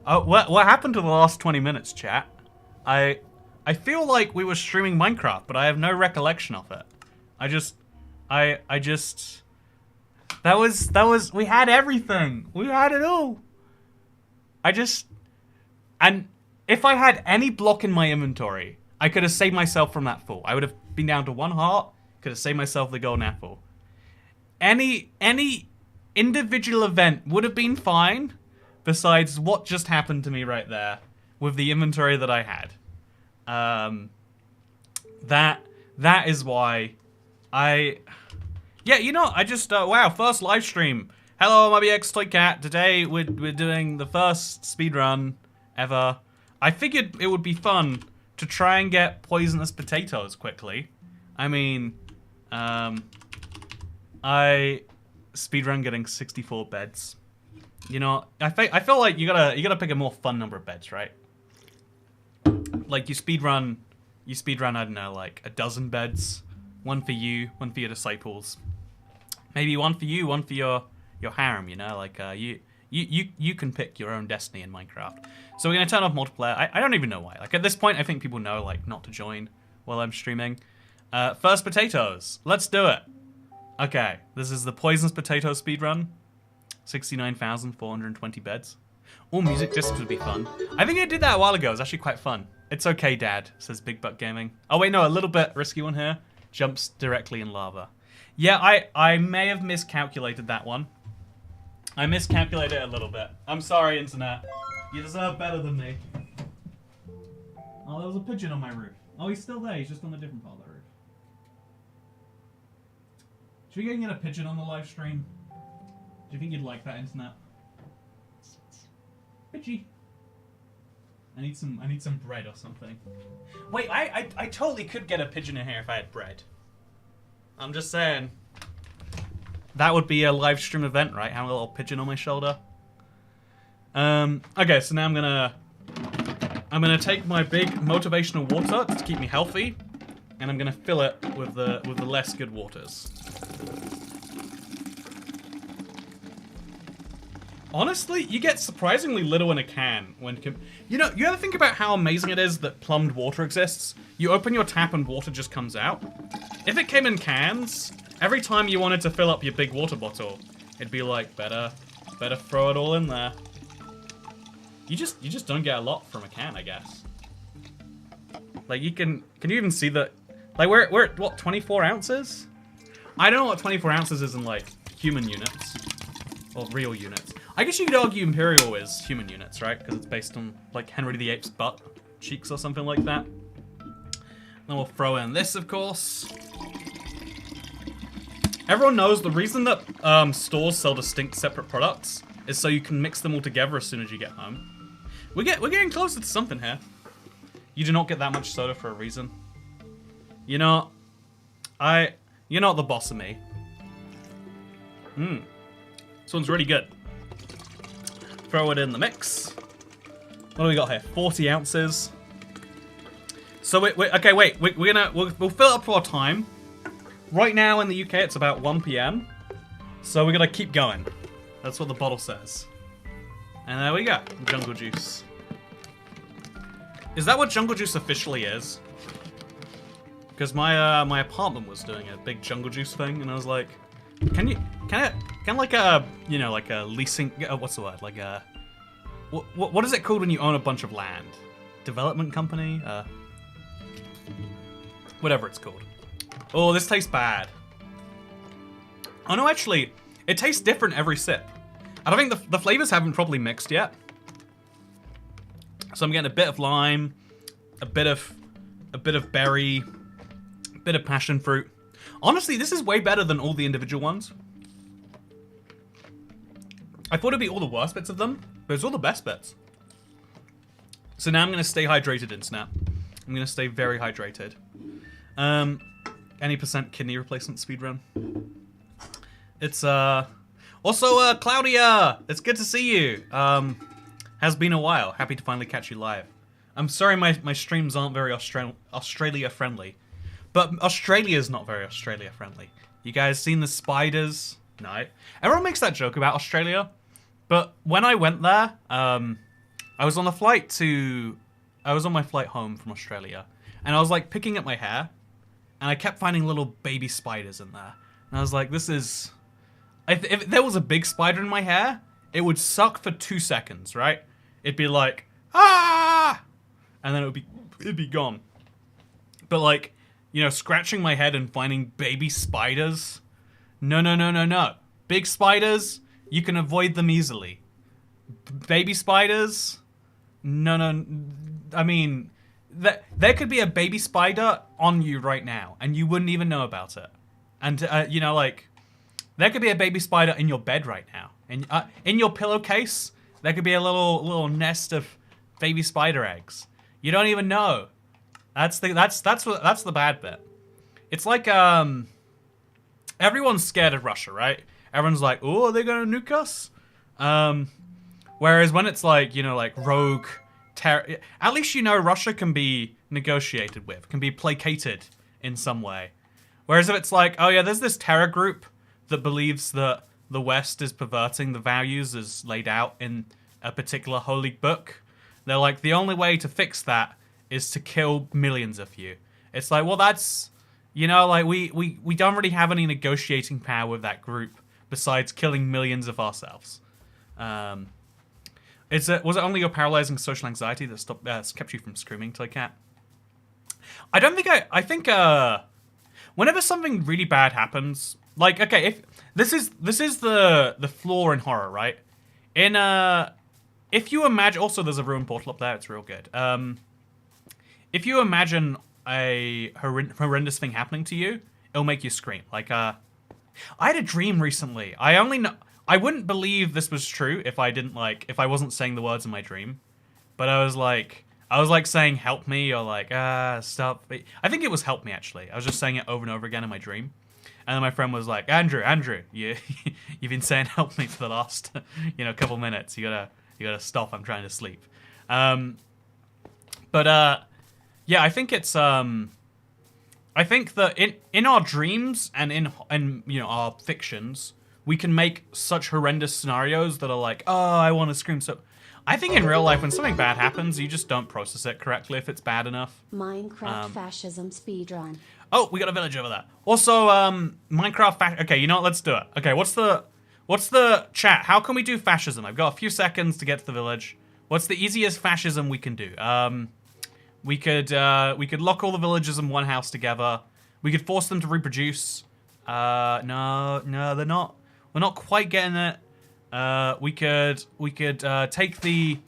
What happened to the last 20 minutes, chat? I feel like we were streaming Minecraft, but I have no recollection of it. That was, we had everything. We had it all. And if I had any block in my inventory, I could have saved myself from that fall. I would have been down to 1 heart, could have saved myself the golden apple. Any individual event would have been fine, besides what just happened to me right there with the inventory that I had. That is why yeah, you know, I just, wow, first live stream. Hello, I'm IBXToycat. Today we're doing the first speedrun ever. I figured it would be fun to try and get poisonous potatoes quickly. I mean, I speedrun getting 64 beds. You know, I feel like you gotta pick a more fun number of beds, right? Like you speedrun, I don't know, like a dozen beds. One for you, one for your disciples. Maybe one for you, one for your harem, you know? Like, you can pick your own destiny in Minecraft. So we're gonna turn off multiplayer. I don't even know why. Like, at this point, I think people know, like, not to join while I'm streaming. First potatoes. Let's do it. Okay, this is the poisonous potato speedrun. 69,420 beds. All music discs would be fun. I think I did that a while ago. It was actually quite fun. It's okay, Dad, says Big Butt Gaming. Oh, wait, no, a little bit risky one here. Jumps directly in lava. Yeah, I may have miscalculated that one. I miscalculated it a little bit. I'm sorry, Internet. You deserve better than me. Oh, there was a pigeon on my roof. Oh, he's still there. He's just on a different part of the roof. Should we get a pigeon on the live stream? Do you think you'd like that, Internet? Pidgey. I need some bread or something. Wait, I totally could get a pigeon in here if I had bread. I'm just saying. That would be a live stream event, right? Having a little pigeon on my shoulder. Okay, so now I'm gonna take my big motivational water to keep me healthy, and I'm gonna fill it with the less good waters. Honestly, you get surprisingly little in a can when you know, you ever think about how amazing it is that plumbed water exists? You open your tap and water just comes out. If it came in cans, every time you wanted to fill up your big water bottle, it'd be like, better throw it all in there. You just don't get a lot from a can, I guess. Like can you even see that? Like we're at what, 24 ounces? I don't know what 24 ounces is in like human units or real units. I guess you could argue Imperial is human units, right? Because it's based on like Henry VIII's butt cheeks or something like that. Then we'll throw in this, of course. Everyone knows the reason that stores sell distinct separate products is so you can mix them all together as soon as you get home. We're getting closer to something here. You do not get that much soda for a reason. You know, you're not the boss of me. This one's really good. Throw it in the mix. What do we got here? 40 ounces. So okay, wait. We'll fill it up to our time. Right now in the UK, it's about 1 PM. So we're gonna keep going. That's what the bottle says. And there we go. Jungle juice. Is that what jungle juice officially is? Because my apartment was doing a big jungle juice thing, and I was like, can like a, you know, like a leasing, what's the word? Like a, what is it called when you own a bunch of land? Development company? Whatever it's called. Oh, this tastes bad. Oh no, actually, it tastes different every sip. I don't think the flavors haven't properly mixed yet. So I'm getting a bit of lime, a bit of berry, a bit of passion fruit. Honestly, this is way better than all the individual ones. I thought it'd be all the worst bits of them, but it's all the best bits. So now I'm gonna stay hydrated in Snap. I'm gonna stay very hydrated. Any % kidney replacement speedrun. It's also Claudia. It's good to see you. Has been a while. Happy to finally catch you live. I'm sorry my streams aren't very Australia friendly, but Australia's not very Australia friendly. You guys seen the spiders? No. Everyone makes that joke about Australia, but when I went there, I was on my flight home from Australia, and I was like picking at my hair, and I kept finding little baby spiders in there, and I was like, this is. If there was a big spider in my hair, it would suck for 2 seconds, right? It'd be like, ah, and then it'd be gone. But like, you know, scratching my head and finding baby spiders, no. Big spiders, you can avoid them easily. Baby spiders, no. I mean, there could be a baby spider on you right now, and you wouldn't even know about it. And you know, like, There could be a baby spider in your bed right now. In your pillowcase, there could be a little nest of baby spider eggs. You don't even know. That's the bad bit. It's like everyone's scared of Russia, right? Everyone's like, oh, are they gonna nuke us? Whereas when it's like, you know, like rogue terror, at least you know Russia can be negotiated with, can be placated in some way. Whereas if it's like, oh yeah, there's this terror group that believes that the West is perverting the values as laid out in a particular holy book, they're like, the only way to fix that is to kill millions of you. It's like, well, that's, you know, like we don't really have any negotiating power with that group besides killing millions of ourselves. Was it only your paralyzing social anxiety that kept you from screaming, TOYCAT? I don't think I think whenever something really bad happens, like, okay, if this is the flaw in horror, right? If you imagine, also there's a ruined portal up there, it's real good. If you imagine a horrendous thing happening to you, it'll make you scream. Like, I had a dream recently. I wouldn't believe this was true if I wasn't saying the words in my dream. But I was like saying help me, or like, stop. I think it was help me, actually. I was just saying it over and over again in my dream. And then my friend was like, Andrew, you've been saying help me for the last, couple minutes. You gotta stop. I'm trying to sleep. Yeah, I think it's I think that in our dreams and in our fictions, we can make such horrendous scenarios that are like, oh, I want to scream. So I think in real life, when something bad happens, you just don't process it correctly if it's bad enough. Minecraft fascism speedrun. Oh, we got a village over there. Also, Minecraft okay, you know what? Let's do it. Okay, what's the chat? How can we do fascism? I've got a few seconds to get to the village. What's the easiest fascism we can do? We could lock all the villagers in one house together. We could force them to reproduce. No, they're not. We're not quite getting it. We could take the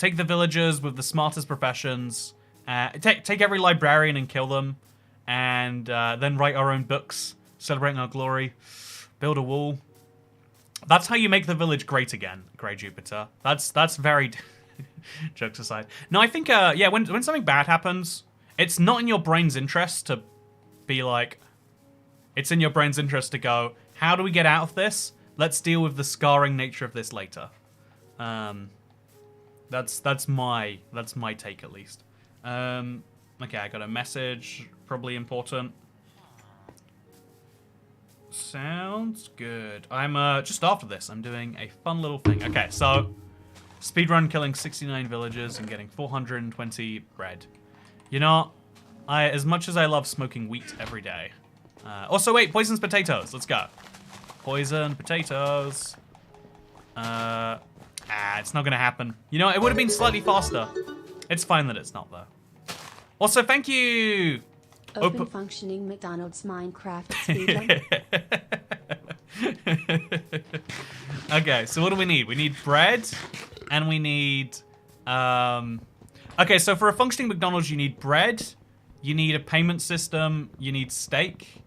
villagers with the smartest professions. Take every librarian and kill them, and then write our own books celebrating our glory. Build a wall. That's how you make the village great again, Grey Jupiter. That's very. Jokes aside. No, I think yeah, when something bad happens, it's not in your brain's interest to be like. It's in your brain's interest to go, how do we get out of this? Let's deal with the scarring nature of this later. That's my take at least. Okay, I got a message, probably important. Sounds good. I'm just after this, I'm doing a fun little thing. Okay, so speedrun killing 69 villagers and getting 420 bread. You know, as much as I love smoking wheat every day. Also, wait, poisons potatoes. Let's go. Poison potatoes. It's not gonna happen. You know, it would have been slightly faster. It's fine that it's not, though. Also, thank you. Open functioning McDonald's Minecraft speedrun. Okay, so what do we need? We need bread, and we need... Okay, so for a functioning McDonald's, you need bread, you need a payment system, you need steak,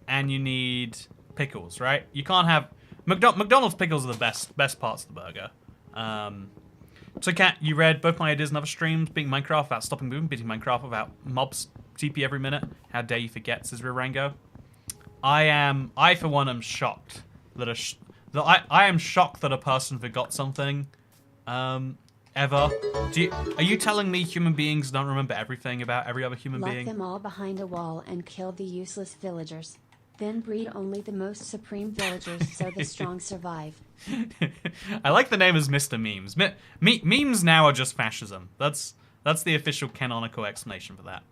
and you need pickles, right? You can't have... McDonald's pickles are the best parts of the burger. TOYCAT, you read both my ideas in other streams, beating Minecraft without stopping moving, beating Minecraft without mobs TP every minute. How dare you forget, says Rirango. I for one am shocked that I am shocked that a person forgot something ever. Are you telling me human beings don't remember everything about every other human being? Lock them all behind a wall and kill the useless villagers. Then breed only the most supreme villagers so the strong survive. I like the name as Mr. Memes. Memes now are just fascism. That's the official canonical explanation for that.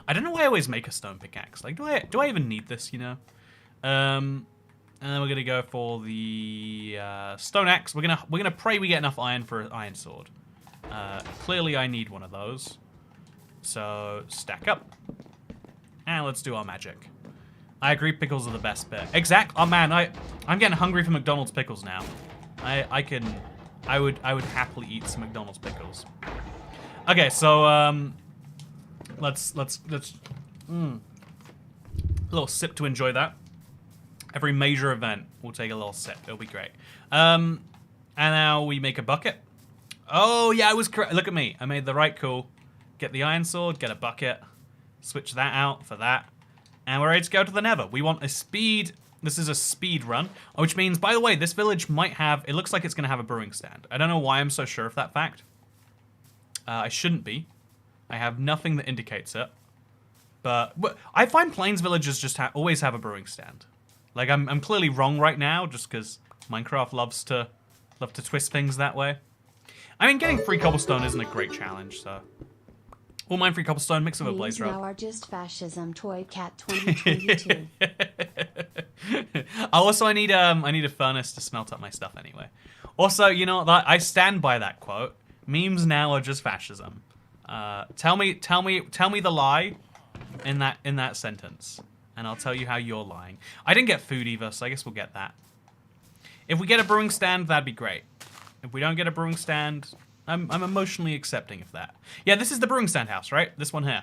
I don't know why I always make a stone pickaxe. Like, do I even need this, you know? And then we're gonna go for the stone axe. We're gonna pray we get enough iron for an iron sword. Clearly I need one of those. So stack up. And let's do our magic. I agree, pickles are the best bit. Oh man, I'm getting hungry for McDonald's pickles now. I would happily eat some McDonald's pickles. Okay, so let's a little sip to enjoy that. Every major event, we'll take a little sip. It'll be great. And now we make a bucket. Oh, yeah, I was correct. Look at me. I made the right call. Get the iron sword, get a bucket, switch that out for that, and we're ready to go to the Nether. We want a speed. This is a speed run, which means, by the way, this village might have, it looks like it's going to have a brewing stand. I don't know why I'm so sure of that fact. I shouldn't be. I have nothing that indicates it. But I find Plains villages just always have a brewing stand. Like, I'm clearly wrong right now, just because Minecraft loves to twist things that way. I mean, getting free cobblestone isn't a great challenge, so... We'll mine free cobblestone, mix with a blaze rod. Now are just fascism, TOYCAT 2022. Also, I need a furnace to smelt up my stuff anyway. Also, you know that I stand by that quote. Memes now are just fascism. Tell me the lie in that sentence, and I'll tell you how you're lying. I didn't get food either, so I guess we'll get that. If we get a brewing stand, that'd be great. If we don't get a brewing stand, I'm emotionally accepting of that. Yeah, this is the brewing stand house, right? This one here.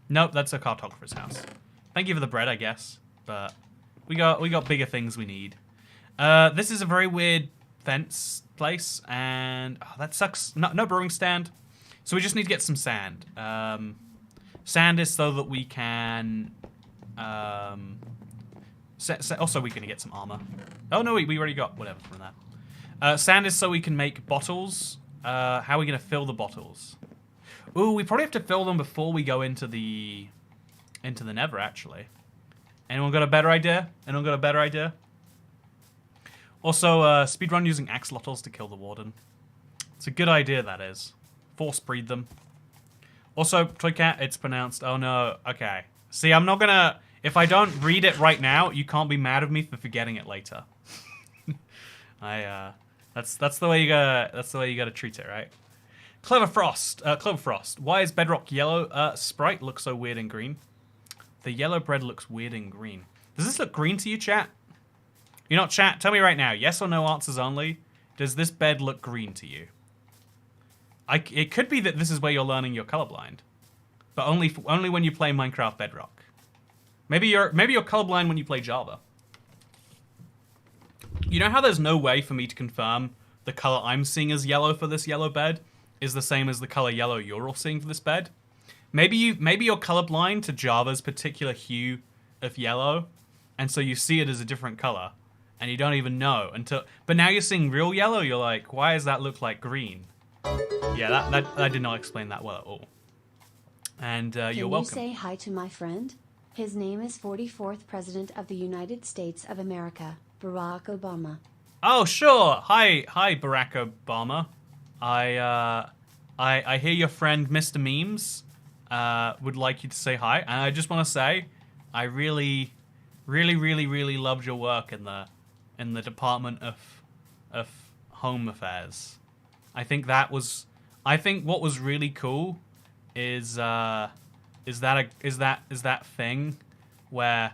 Nope, that's a cartographer's house. Thank you for the bread, I guess. But we got bigger things we need. This is a very weird fence place, and oh, that sucks. No brewing stand. So we just need to get some sand. Sand is so that we can. Also, we're gonna get some armor. Oh no, we already got whatever from that. Sand is so we can make bottles. How are we going to fill the bottles? Ooh, we probably have to fill them before we go into the Nether, actually. Anyone got a better idea? Anyone got a better idea? Also, speedrun using axolotls to kill the warden. It's a good idea, that is. Force breed them. Also, Toycat, it's pronounced... Oh, no. Okay. See, I'm not going to... If I don't read it right now, you can't be mad at me for forgetting it later. That's the way you gotta treat it, right? Clever Frost. Why is bedrock yellow? Sprite looks so weird and green. The yellow bread looks weird and green. Does this look green to you, chat? You're not chat. Tell me right now. Yes or no answers only. Does this bed look green to you? It could be that this is where you're learning you're colorblind, but only when you play Minecraft Bedrock. Maybe you're colorblind when you play Java. You know how there's no way for me to confirm the color I'm seeing as yellow for this yellow bed is the same as the color yellow you're all seeing for this bed? Maybe you're colorblind to Java's particular hue of yellow, and so you see it as a different color, and you don't even know until... But now you're seeing real yellow, you're like, why does that look like green? Yeah, that did not explain that well at all. And you're welcome. Can you say hi to my friend? His name is 44th President of the United States of America, Barack Obama. Oh, sure. Hi, Barack Obama. I hear your friend Mr. Memes would like you to say hi, and I just want to say I really loved your work in the Department of Home Affairs. I think what was really cool is that thing where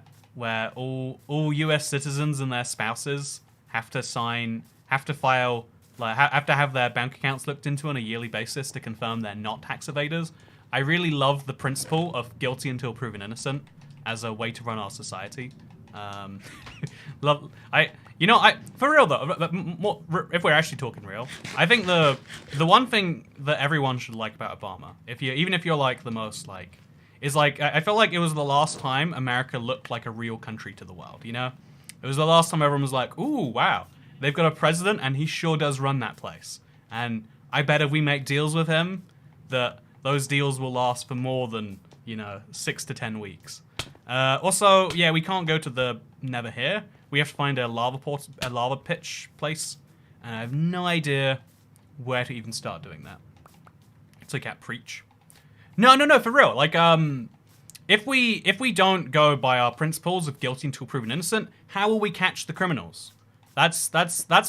all U.S. citizens and their spouses have to have their bank accounts looked into on a yearly basis to confirm they're not tax evaders. I really love the principle of guilty until proven innocent as a way to run our society. For real though, if we're actually talking real, I think the one thing that everyone should like about Obama, even if you're like the most like, is like, I felt like it was the last time America looked like a real country to the world, you know? It was the last time everyone was like, ooh, wow, they've got a president and he sure does run that place. And I bet if we make deals with him, that those deals will last for more than, 6 to 10 weeks. Also, yeah, we can't go to the Nether here. We have to find a lava pitch place. And I have no idea where to even start doing that. It's like at preach. No, for real. Like, if we don't go by our principles of guilty until proven innocent, how will we catch the criminals? That's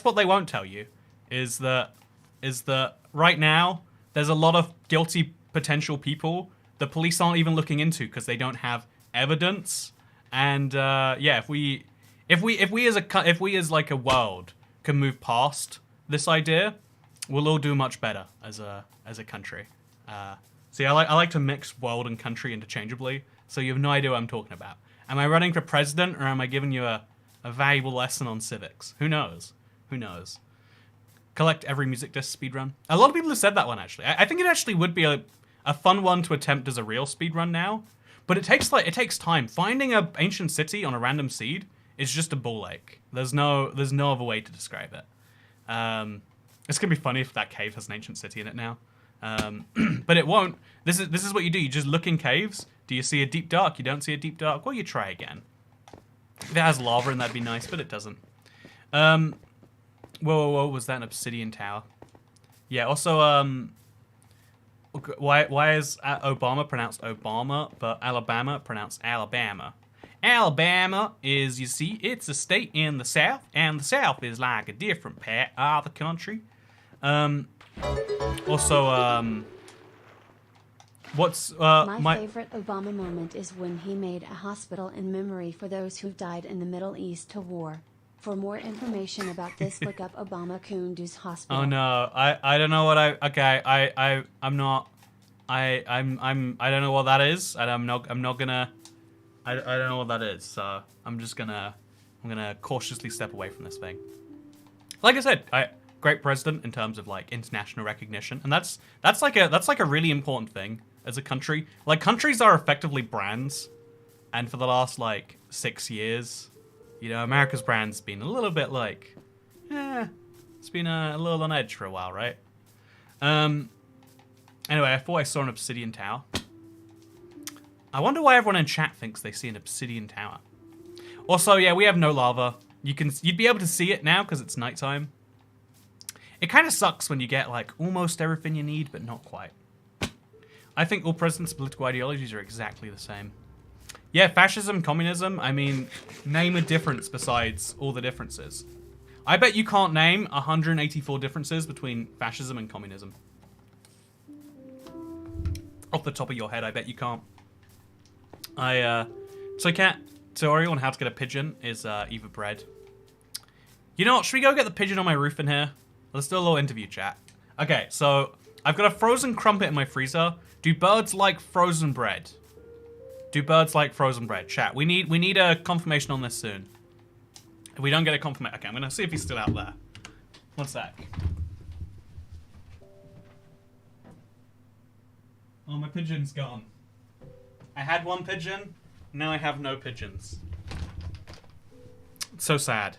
what they won't tell you. Is that right now there's a lot of guilty potential people the police aren't even looking into because they don't have evidence. And yeah, if we as like a world can move past this idea, we'll all do much better as a country. See, I like to mix world and country interchangeably, so you have no idea what I'm talking about. Am I running for president, or am I giving you a valuable lesson on civics? Who knows? Who knows? Collect every music disc speedrun. A lot of people have said that one, actually. I think it actually would be a fun one to attempt as a real speedrun now. But it takes time. Finding an ancient city on a random seed is just a ball ache. There's no other way to describe it. It's gonna be funny if that cave has an ancient city in it now. But it won't. This is what you do. You just look in caves. Do you see a deep dark? You don't see a deep dark? Well, you try again. If it has lava in, that'd be nice, but it doesn't. Whoa, was that an obsidian tower? Yeah, also, why is Obama pronounced Obama, but Alabama pronounced Alabama? Alabama is, you see, it's a state in the South, and the South is like a different part of the country. Also, what's my favorite Obama moment is when he made a hospital in memory for those who died in the Middle East to war. For more information about this, look up Obama Kunduz Hospital. Oh no, I don't know what I don't know what that is, and I'm not gonna I don't know what that is, so I'm gonna cautiously step away from this thing. Like I said, great president in terms of like international recognition, and that's like a really important thing as a country. Like, countries are effectively brands, and for the last like 6 years, you know, America's brand's been a little bit like, it's been a little on edge for a while, right? Anyway, I thought I saw an obsidian tower. I wonder why everyone in chat thinks they see an obsidian tower. Also, yeah, we have no lava. You'd be able to see it now because it's nighttime. It kind of sucks when you get like almost everything you need, but not quite. I think all presidents' political ideologies are exactly the same. Yeah, fascism, communism, I mean, name a difference besides all the differences. I bet you can't name 184 differences between fascism and communism. Off the top of your head, I bet you can't. TOYCAT tutorial on how to get a pigeon is Eva bread. You know what, should we go get the pigeon on my roof in here? Let's do a little interview chat. Okay, so I've got a frozen crumpet in my freezer. Do birds like frozen bread? Do birds like frozen bread? Chat, we need a confirmation on this soon. If we don't get a confirmation, okay, I'm gonna see if he's still out there. One sec. Oh, my pigeon's gone. I had one pigeon, now I have no pigeons. So sad.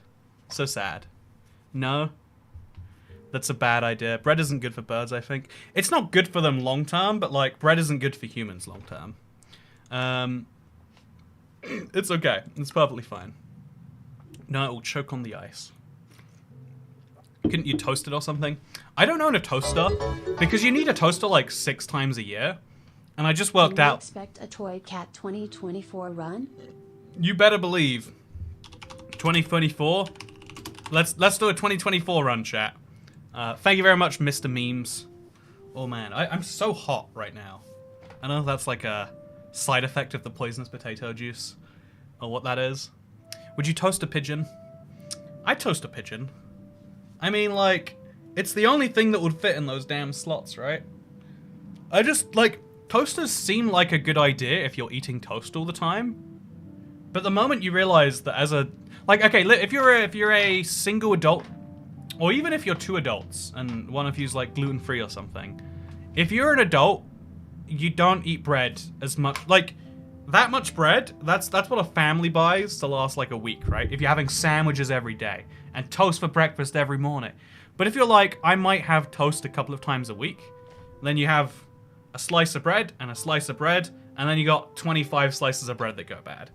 So sad. No? That's a bad idea. Bread isn't good for birds, I think. It's not good for them long term, but like, bread isn't good for humans long term. It's okay. It's perfectly fine. No, it will choke on the ice. Couldn't you toast it or something? I don't own a toaster, because you need a toaster like 6 times a year. And I just worked out. Expect a TOYCAT 2024 run? You better believe. 2024? Let's do a 2024 run, chat. Thank you very much, Mr. Memes. Oh man, I'm so hot right now. I know that's like a side effect of the poisonous potato juice, or what that is. Would you toast a pigeon? I'd toast a pigeon. I mean, like, it's the only thing that would fit in those damn slots, right? I just, like, toasters seem like a good idea if you're eating toast all the time. But the moment you realize that as a, like, okay, if you're a single adult, or even if you're 2 adults and one of you's like gluten-free or something, if you're an adult, you don't eat bread as much. Like, that much bread, that's what a family buys to last like a week, right? If you're having sandwiches every day and toast for breakfast every morning. But if you're like, I might have toast a couple of times a week, then you have a slice of bread and a slice of bread, and then you got 25 slices of bread that go bad.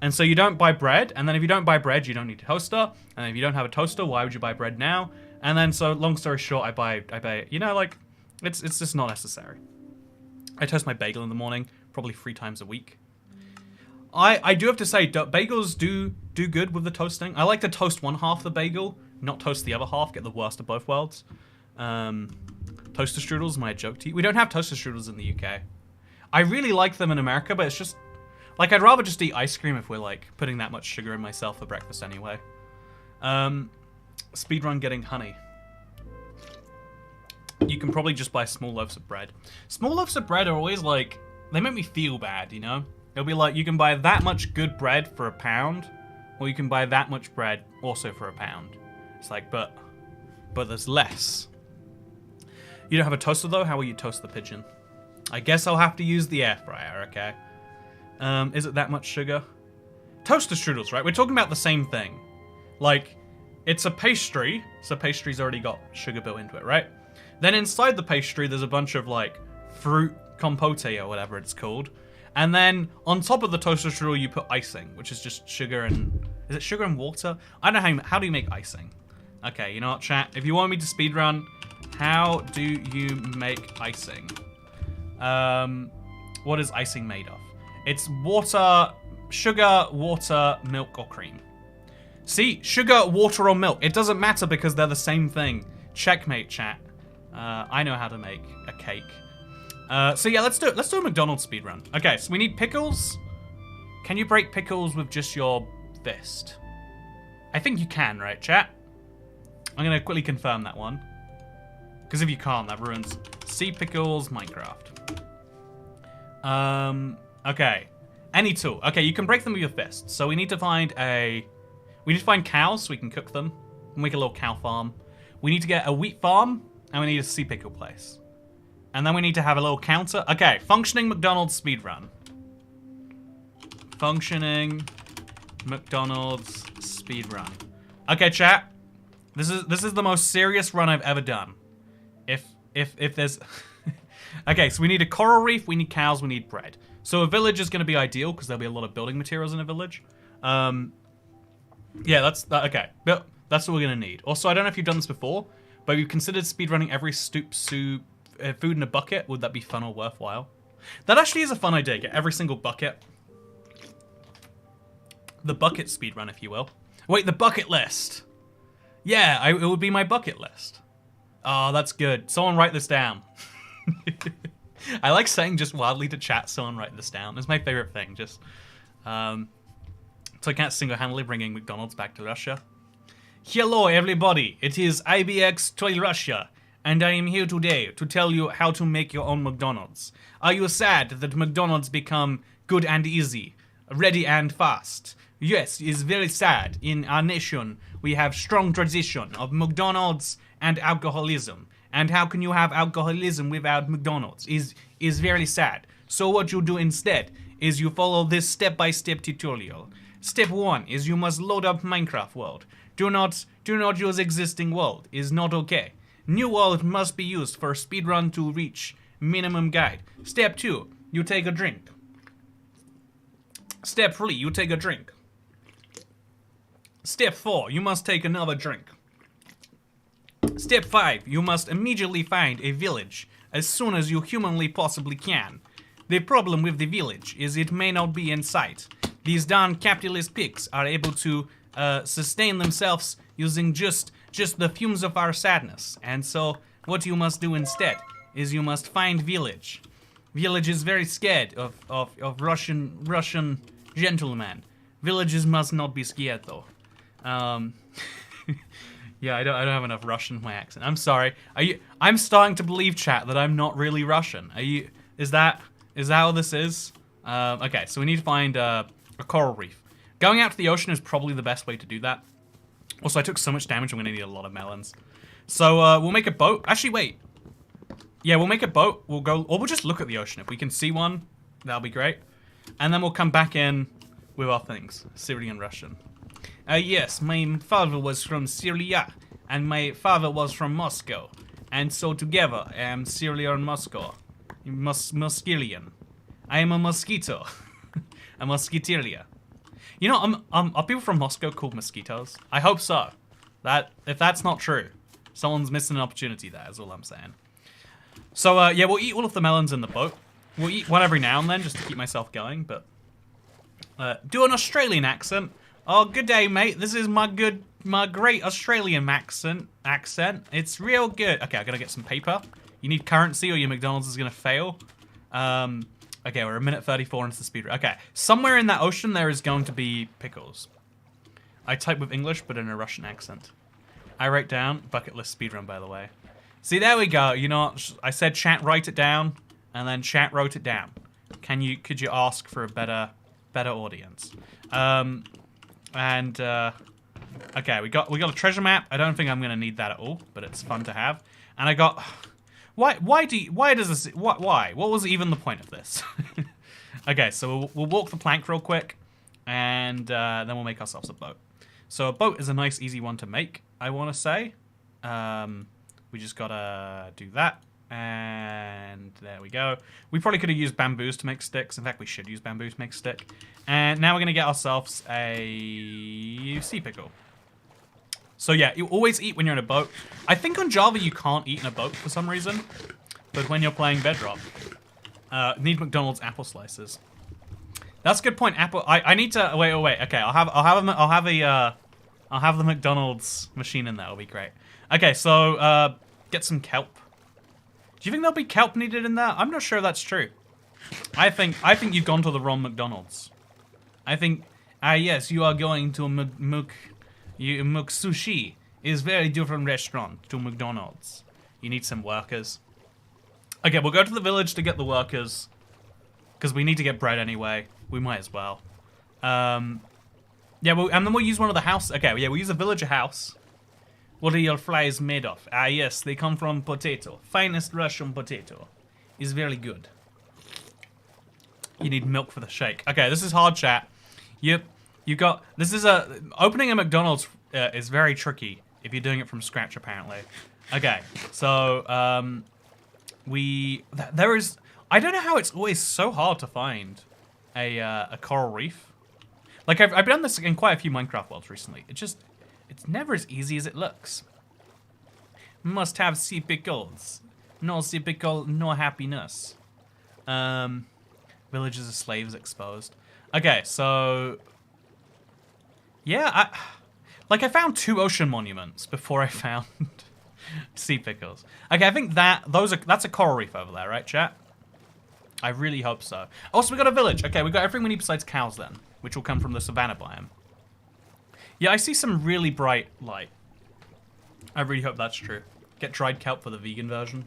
And so you don't buy bread, and then if you don't buy bread, you don't need a toaster, and if you don't have a toaster, why would you buy bread now? And then, so long story short, I buy, you know, like, it's just not necessary. I toast my bagel in the morning, probably 3 times a week. I do have to say, bagels do good with the toasting. I like to toast one half the bagel, not toast the other half, get the worst of both worlds. Toaster strudels, my joke to you. We don't have toaster strudels in the UK. I really like them in America, but it's just, like, I'd rather just eat ice cream if we're, like, putting that much sugar in myself for breakfast anyway. Speedrun getting honey. You can probably just buy small loaves of bread. Small loaves of bread are always, like, they make me feel bad, you know? It'll be like, you can buy that much good bread for £1, or you can buy that much bread also for £1. It's like, but there's less. You don't have a toaster though? How will you toast the pigeon? I guess I'll have to use the air fryer, okay. Is it that much sugar? Toaster strudels, right? We're talking about the same thing. Like, it's a pastry, so pastry's already got sugar built into it, right? Then inside the pastry, there's a bunch of, like, fruit compote or whatever it's called. And then on top of the toaster strudel, you put icing, which is just sugar and... Is it sugar and water? I don't know how do you make icing? Okay, you know what, chat? If you want me to speedrun, how do you make icing? What is icing made of? It's water, sugar, water, milk, or cream. See? Sugar, water, or milk. It doesn't matter because they're the same thing. Checkmate, chat. I know how to make a cake. So yeah, let's do it. Let's do a McDonald's speedrun. Okay, so we need pickles. Can you break pickles with just your fist? I think you can, right, chat? I'm gonna quickly confirm that one. Because if you can't, that ruins C pickles Minecraft. Okay. Any tool. Okay, you can break them with your fist. So we need to find cows so we can cook them. Make a little cow farm. We need to get a wheat farm, and we need a sea pickle place. And then we need to have a little counter. Okay, functioning McDonald's speedrun. Functioning McDonald's speedrun. Okay, chat. This is the most serious run I've ever done. If there's... Okay, so we need a coral reef, we need cows, we need bread. So a village is going to be ideal because there'll be a lot of building materials in a village. Yeah, okay. That's what we're going to need. Also, I don't know if you've done this before, but you've considered speedrunning every food in a bucket. Would that be fun or worthwhile? That actually is a fun idea. Get every single bucket. The bucket speedrun, if you will. Wait, the bucket list. Yeah, it would be my bucket list. Oh, that's good. Someone write this down. I like saying just wildly to chat, someone write this down. It's my favorite thing. Just, TOYCAT single-handedly bringing McDonald's back to Russia. Hello, everybody. It is IBXToyCat, and I am here today to tell you how to make your own McDonald's. Are you sad that McDonald's become good and easy, ready and fast? Yes, it's very sad. In our nation, we have strong tradition of McDonald's and alcoholism. And how can you have alcoholism without McDonald's? Is very sad. So what you do instead is you follow this step-by-step tutorial. Step 1 is you must load up Minecraft world. Do not use existing world. Is not okay. New world must be used for speedrun to reach minimum guide. Step 2, you take a drink. Step 3, you take a drink. Step 4, you must take another drink. Step 5, you must immediately find a village as soon as you humanly possibly can. The problem with the village is it may not be in sight. These darn capitalist pigs are able to sustain themselves using just the fumes of our sadness. And so what you must do instead is you must find village. Village is very scared of Russian gentlemen. Villages must not be scared though. Yeah, I don't have enough Russian in my accent. I'm sorry. I'm starting to believe, chat, that I'm not really Russian. Is that how this is? Okay, so we need to find a coral reef. Going out to the ocean is probably the best way to do that. Also, I took so much damage, I'm gonna need a lot of melons. So we'll make a boat. Actually, wait. Yeah, we'll make a boat. We'll go, or we'll just look at the ocean. If we can see one, that'll be great. And then we'll come back in with our things, Syrian Russian. Yes, my father was from Syria, and my father was from Moscow. And so together, I am Syria and Moscow. Moskilian. I am a mosquito. A mosquiteria. You know, are people from Moscow called mosquitoes? I hope so. If that's not true, someone's missing an opportunity there, is all I'm saying. So, yeah, we'll eat all of the melons in the boat. We'll eat one every now and then, just to keep myself going, but... do an Australian accent. Oh, good day, mate. This is my great Australian accent. It's real good. Okay, I gotta get some paper. You need currency or your McDonald's is gonna fail. Okay, we're a minute 34 into the speed. Okay, somewhere in that ocean there is going to be pickles. I type with English, but in a Russian accent. I write down bucket list speedrun, by the way. See, there we go. You know, I said chat write it down, and then chat wrote it down. Could you ask for a better audience? Okay, we got a treasure map. I don't think I'm gonna need that at all, but it's fun to have. And I got why does this why? What was even the point of this? Okay, so we'll walk the plank real quick, and then we'll make ourselves a boat. So a boat is a nice, easy one to make, I want to say. We just gotta do that, and there we go. We probably could have used bamboos to make sticks. In fact, we should use bamboo to make a stick. And now we're gonna get ourselves a sea pickle. So yeah, you always eat when you're in a boat. I think on Java you can't eat in a boat for some reason, but when you're playing Bedrock, need McDonald's apple slices. That's a good point. I need to wait. Okay, I'll have the McDonald's machine in there. It'll be great. Okay, so get some kelp. Do you think there'll be kelp needed in there? I'm not sure that's true. I think you've gone to the wrong McDonald's. I think yes, you are going to Sushi is very different restaurant to McDonald's. You need some workers. Okay, we'll go to the village to get the workers, because we need to get bread anyway. We might as well. Yeah, and then we'll use one of the house. Okay, yeah, we'll use a villager house. What are your flies made of? Ah, yes, they come from potato. Finest Russian potato. Is very good. You need milk for the shake. Okay, this is hard, chat. Yep, opening a McDonald's is very tricky if you're doing it from scratch, apparently. Okay, so I don't know how it's always so hard to find a coral reef. Like I've done this in quite a few Minecraft worlds recently. It's never as easy as it looks. Must have sea pickles. No sea pickle, no happiness. Villages of slaves exposed. Okay, so yeah, I found 2 ocean monuments before I found sea pickles. Okay, I think that's a coral reef over there, right, chat? I really hope so. Also, we got a village. Okay, we got everything we need besides cows then, which will come from the savannah biome. Yeah, I see some really bright light. I really hope that's true. Get dried kelp for the vegan version.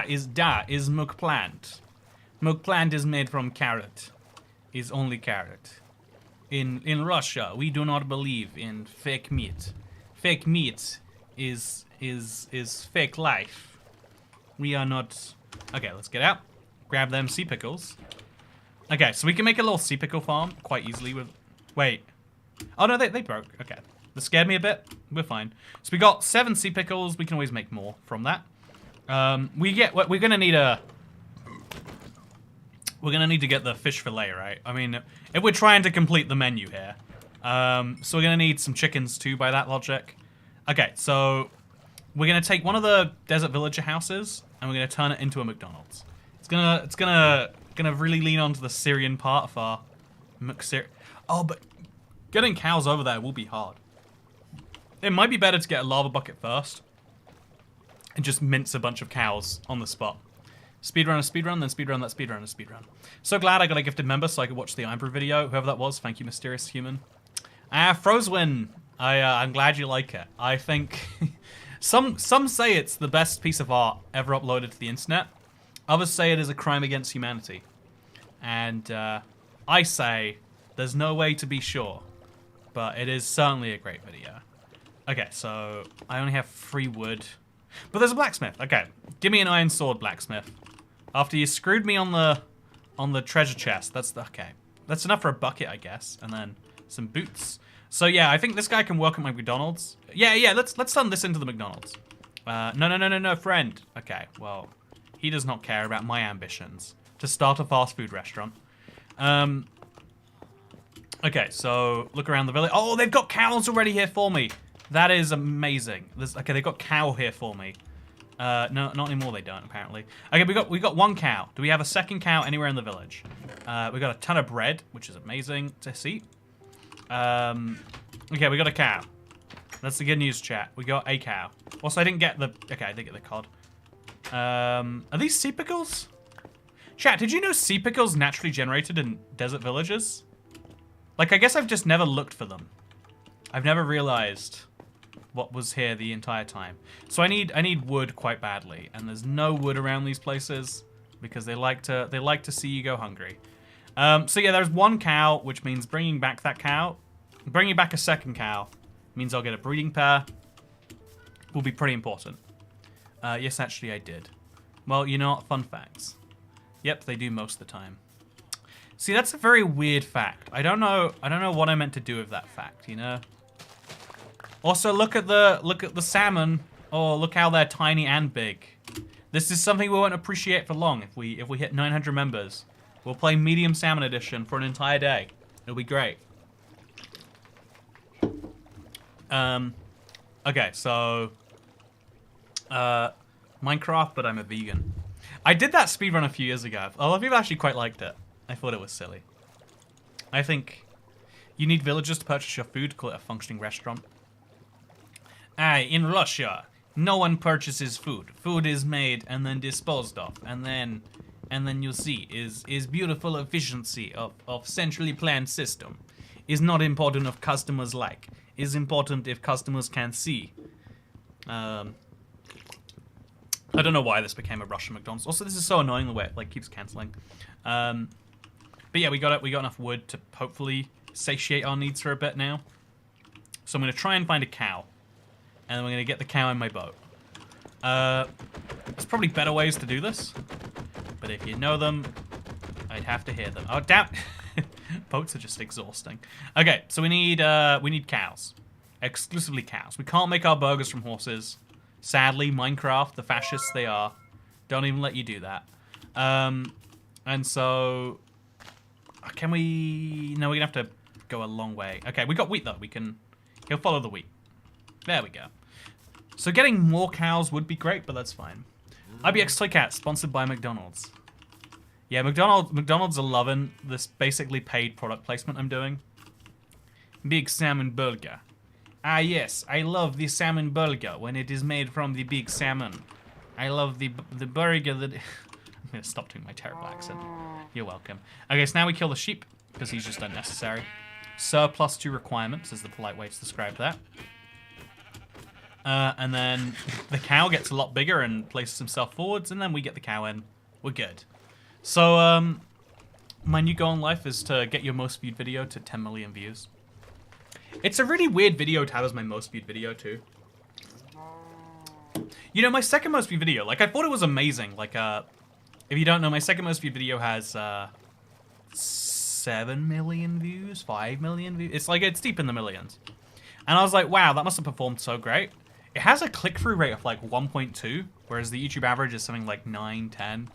Is milk plant. Milk plant is made from carrot. Is only carrot. In Russia, we do not believe in fake meat. Fake meat is fake life. We are not. Okay, let's get out. Grab them sea pickles. Okay, so we can make a little sea pickle farm quite easily with. Wait. Oh no, they broke. Okay, that scared me a bit. We're fine. So we got 7 sea pickles. We can always make more from that. We're gonna need to get the fish fillet, right? I mean, if we're trying to complete the menu here. So we're gonna need some chickens too, by that logic. Okay, so we're gonna take one of the desert villager houses and we're gonna turn it into a McDonald's. It's gonna really lean onto the Syrian part of our Oh, but getting cows over there will be hard. It might be better to get a lava bucket first and just mince a bunch of cows on the spot. Speedrun, then speedrun, that speedrun, a speedrun. So glad I got a gifted member so I could watch the Imbrew video. Whoever that was, thank you, mysterious human. Frozewin, I'm glad you like it. I think some say it's the best piece of art ever uploaded to the internet. Others say it is a crime against humanity. And I say there's no way to be sure, but it is certainly a great video. Okay, so I only have 3 wood. But there's a blacksmith. Okay, give me an iron sword, blacksmith. After you screwed me on the treasure chest, okay. That's enough for a bucket, I guess, and then some boots. So yeah, I think this guy can work at my McDonald's. Yeah. Let's turn this into the McDonald's. No, friend. Okay, well, he does not care about my ambitions to start a fast food restaurant. Okay, so look around the village. Oh, they've got cows already here for me. That is amazing. Okay, they've got cow here for me. No, not anymore. They don't apparently. Okay, we got 1 cow. Do we have a second cow anywhere in the village? We got a ton of bread, which is amazing to see. Okay, we got a cow. That's the good news, chat. We got a cow. Also, I didn't get the. Okay, I did get the cod. Are these sea pickles? Chat, did you know sea pickles naturally generated in desert villages? Like, I guess I've just never looked for them. I've never realized what was here the entire time. So I need wood quite badly, and there's no wood around these places. because they like to see you go hungry. So yeah, there's one cow, which means bringing back that cow, bringing back a second cow means I'll get a breeding pair. Will be pretty important. Yes, actually, I did. Well, you know what? Fun facts. Yep, they do most of the time. See, that's a very weird fact. I don't know what I meant to do with that fact, you know? Also, look at the salmon. Oh, look how they're tiny and big. This is something we won't appreciate for long if we hit 900 members. We'll play medium salmon edition for an entire day. It'll be great. Okay, so Minecraft, but I'm a vegan. I did that speedrun a few years ago. A lot of people actually quite liked it. I thought it was silly. I think you need villagers to purchase your food to call it a functioning restaurant. In Russia, no one purchases food. Food is made and then disposed of, and then you see is beautiful efficiency of centrally planned system. Is not important if customers like. Is important if customers can see. I don't know why this became a Russian McDonald's. Also, this is so annoying the way it like keeps canceling. But yeah, we got enough wood to hopefully satiate our needs for a bit now. So I'm gonna try and find a cow, and then we're gonna get the cow in my boat. There's probably better ways to do this, but if you know them, I'd have to hear them. Oh, damn! Boats are just exhausting. Okay, so we need cows, exclusively cows. We can't make our burgers from horses. Sadly, Minecraft, the fascists they are, don't even let you do that. And so, can we? No, we're gonna have to go a long way. Okay, we got wheat though. He'll follow the wheat. There we go. So getting more cows would be great, but that's fine. IBXToycat, sponsored by McDonald's. Yeah, McDonald's are loving this basically paid product placement I'm doing. Big salmon burger. Ah yes, I love the salmon burger when it is made from the big salmon. I love the burger that... I'm gonna stop doing my terrible accent. You're welcome. Okay, so now we kill the sheep, because he's just unnecessary. Surplus to requirements is the polite way to describe that. And then the cow gets a lot bigger and places himself forwards, and then we get the cow in. We're good. So, my new goal in life is to get your most viewed video to 10 million views. It's a really weird video to have as my most viewed video, too. You know, my second most viewed video, like, I thought it was amazing. Like, if you don't know, my second most viewed video has, 7 million views, 5 million views. It's deep in the millions. And I was like, wow, that must have performed so great. It has a click-through rate of, like, 1.2, whereas the YouTube average is something like 9, 10.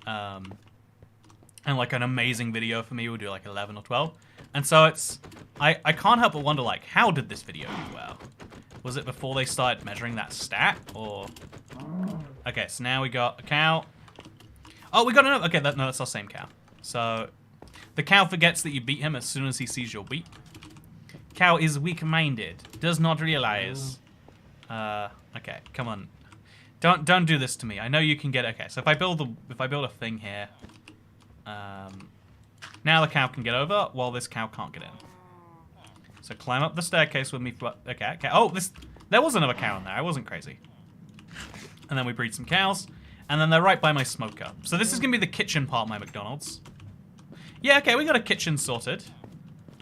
And, like, an amazing video for me would do, like, 11 or 12. And so it's... I can't help but wonder, like, how did this video do well? Was it before they started measuring that stat, or... Okay, so now we got a cow. Oh, we got another... Okay, no, that's our same cow. So, the cow forgets that you beat him as soon as he sees your wheat. Cow is weak-minded. Does not realize... okay, come on. Don't do this to me. I know you can get... Okay, so if I build a thing here... now the cow can get over, while this cow can't get in. So climb up the staircase with me. Okay. Oh, there was another cow in there. I wasn't crazy. And then we breed some cows, and then they're right by my smoker. So this is gonna be the kitchen part of my McDonald's. Yeah. Okay, we got a kitchen sorted.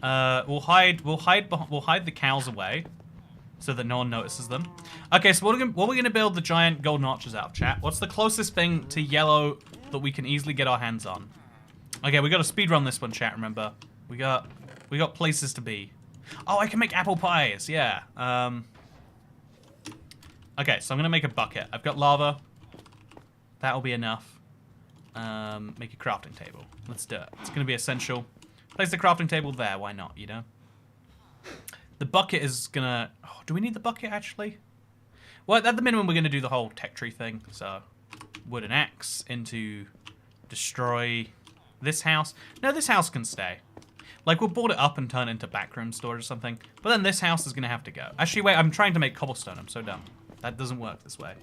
We'll hide the cows away, so that no one notices them. Okay. So what are we gonna build the giant golden arches out of, chat? What's the closest thing to yellow that we can easily get our hands on? Okay, we got to speedrun this one, chat, remember. We got places to be. Oh, I can make apple pies, yeah. Okay, so I'm going to make a bucket. I've got lava. That'll be enough. Make a crafting table. Let's do it. It's going to be essential. Place the crafting table there, why not, you know? The bucket is going to... Oh, do we need the bucket, actually? Well, at the minimum, we're going to do the whole tech tree thing. So, wood and axe into destroy... This house? No, this house can stay. Like, we'll board it up and turn it into backroom storage or something. But then this house is going to have to go. Actually, wait, I'm trying to make cobblestone. I'm so dumb. That doesn't work this way.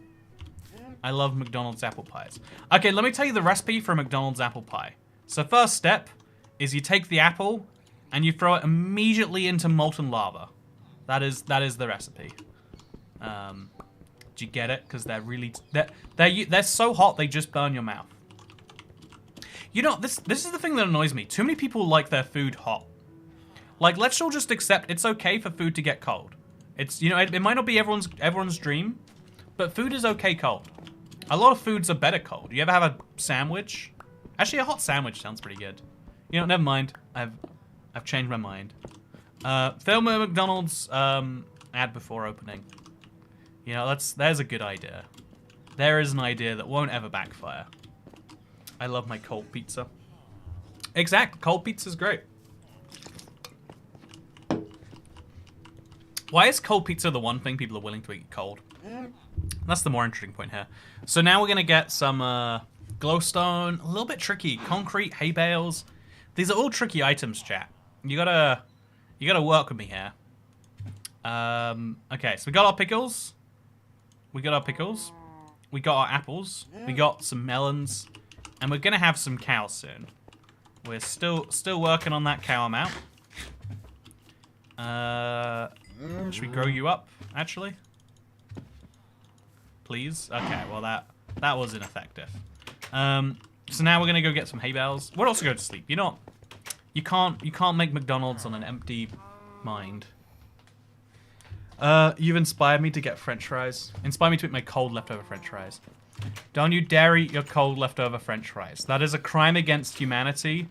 I love McDonald's apple pies. Okay, let me tell you the recipe for a McDonald's apple pie. So first step is you take the apple and you throw it immediately into molten lava. That is the recipe. Do you get it? Because they're really... They're so hot, they just burn your mouth. You know, this is the thing that annoys me. Too many people like their food hot. Like, let's all just accept it's okay for food to get cold. It's, you know, it might not be everyone's dream, but food is okay cold. A lot of foods are better cold. You ever have a sandwich? Actually, a hot sandwich sounds pretty good. You know, never mind. I've changed my mind. Film a McDonald's ad before opening. You know, there's a good idea. There is an idea that won't ever backfire. I love my cold pizza. Exactly, cold pizza's great. Why is cold pizza the one thing people are willing to eat cold? That's the more interesting point here. So now we're gonna get some glowstone, a little bit tricky, concrete, hay bales. These are all tricky items, chat. You gotta work with me here. Okay, so we got our pickles. We got our apples. We got some melons, and we're gonna have some cows soon. We're still working on that cow amount. Should we grow you up, actually? Please? Okay, well that was ineffective. So now we're gonna go get some hay bales. We'll also go to sleep. You know, you can't make McDonald's on an empty mind. You've inspired me to get French fries. Inspired me to eat my cold leftover French fries. Don't you dare eat your cold leftover French fries. That is a crime against humanity.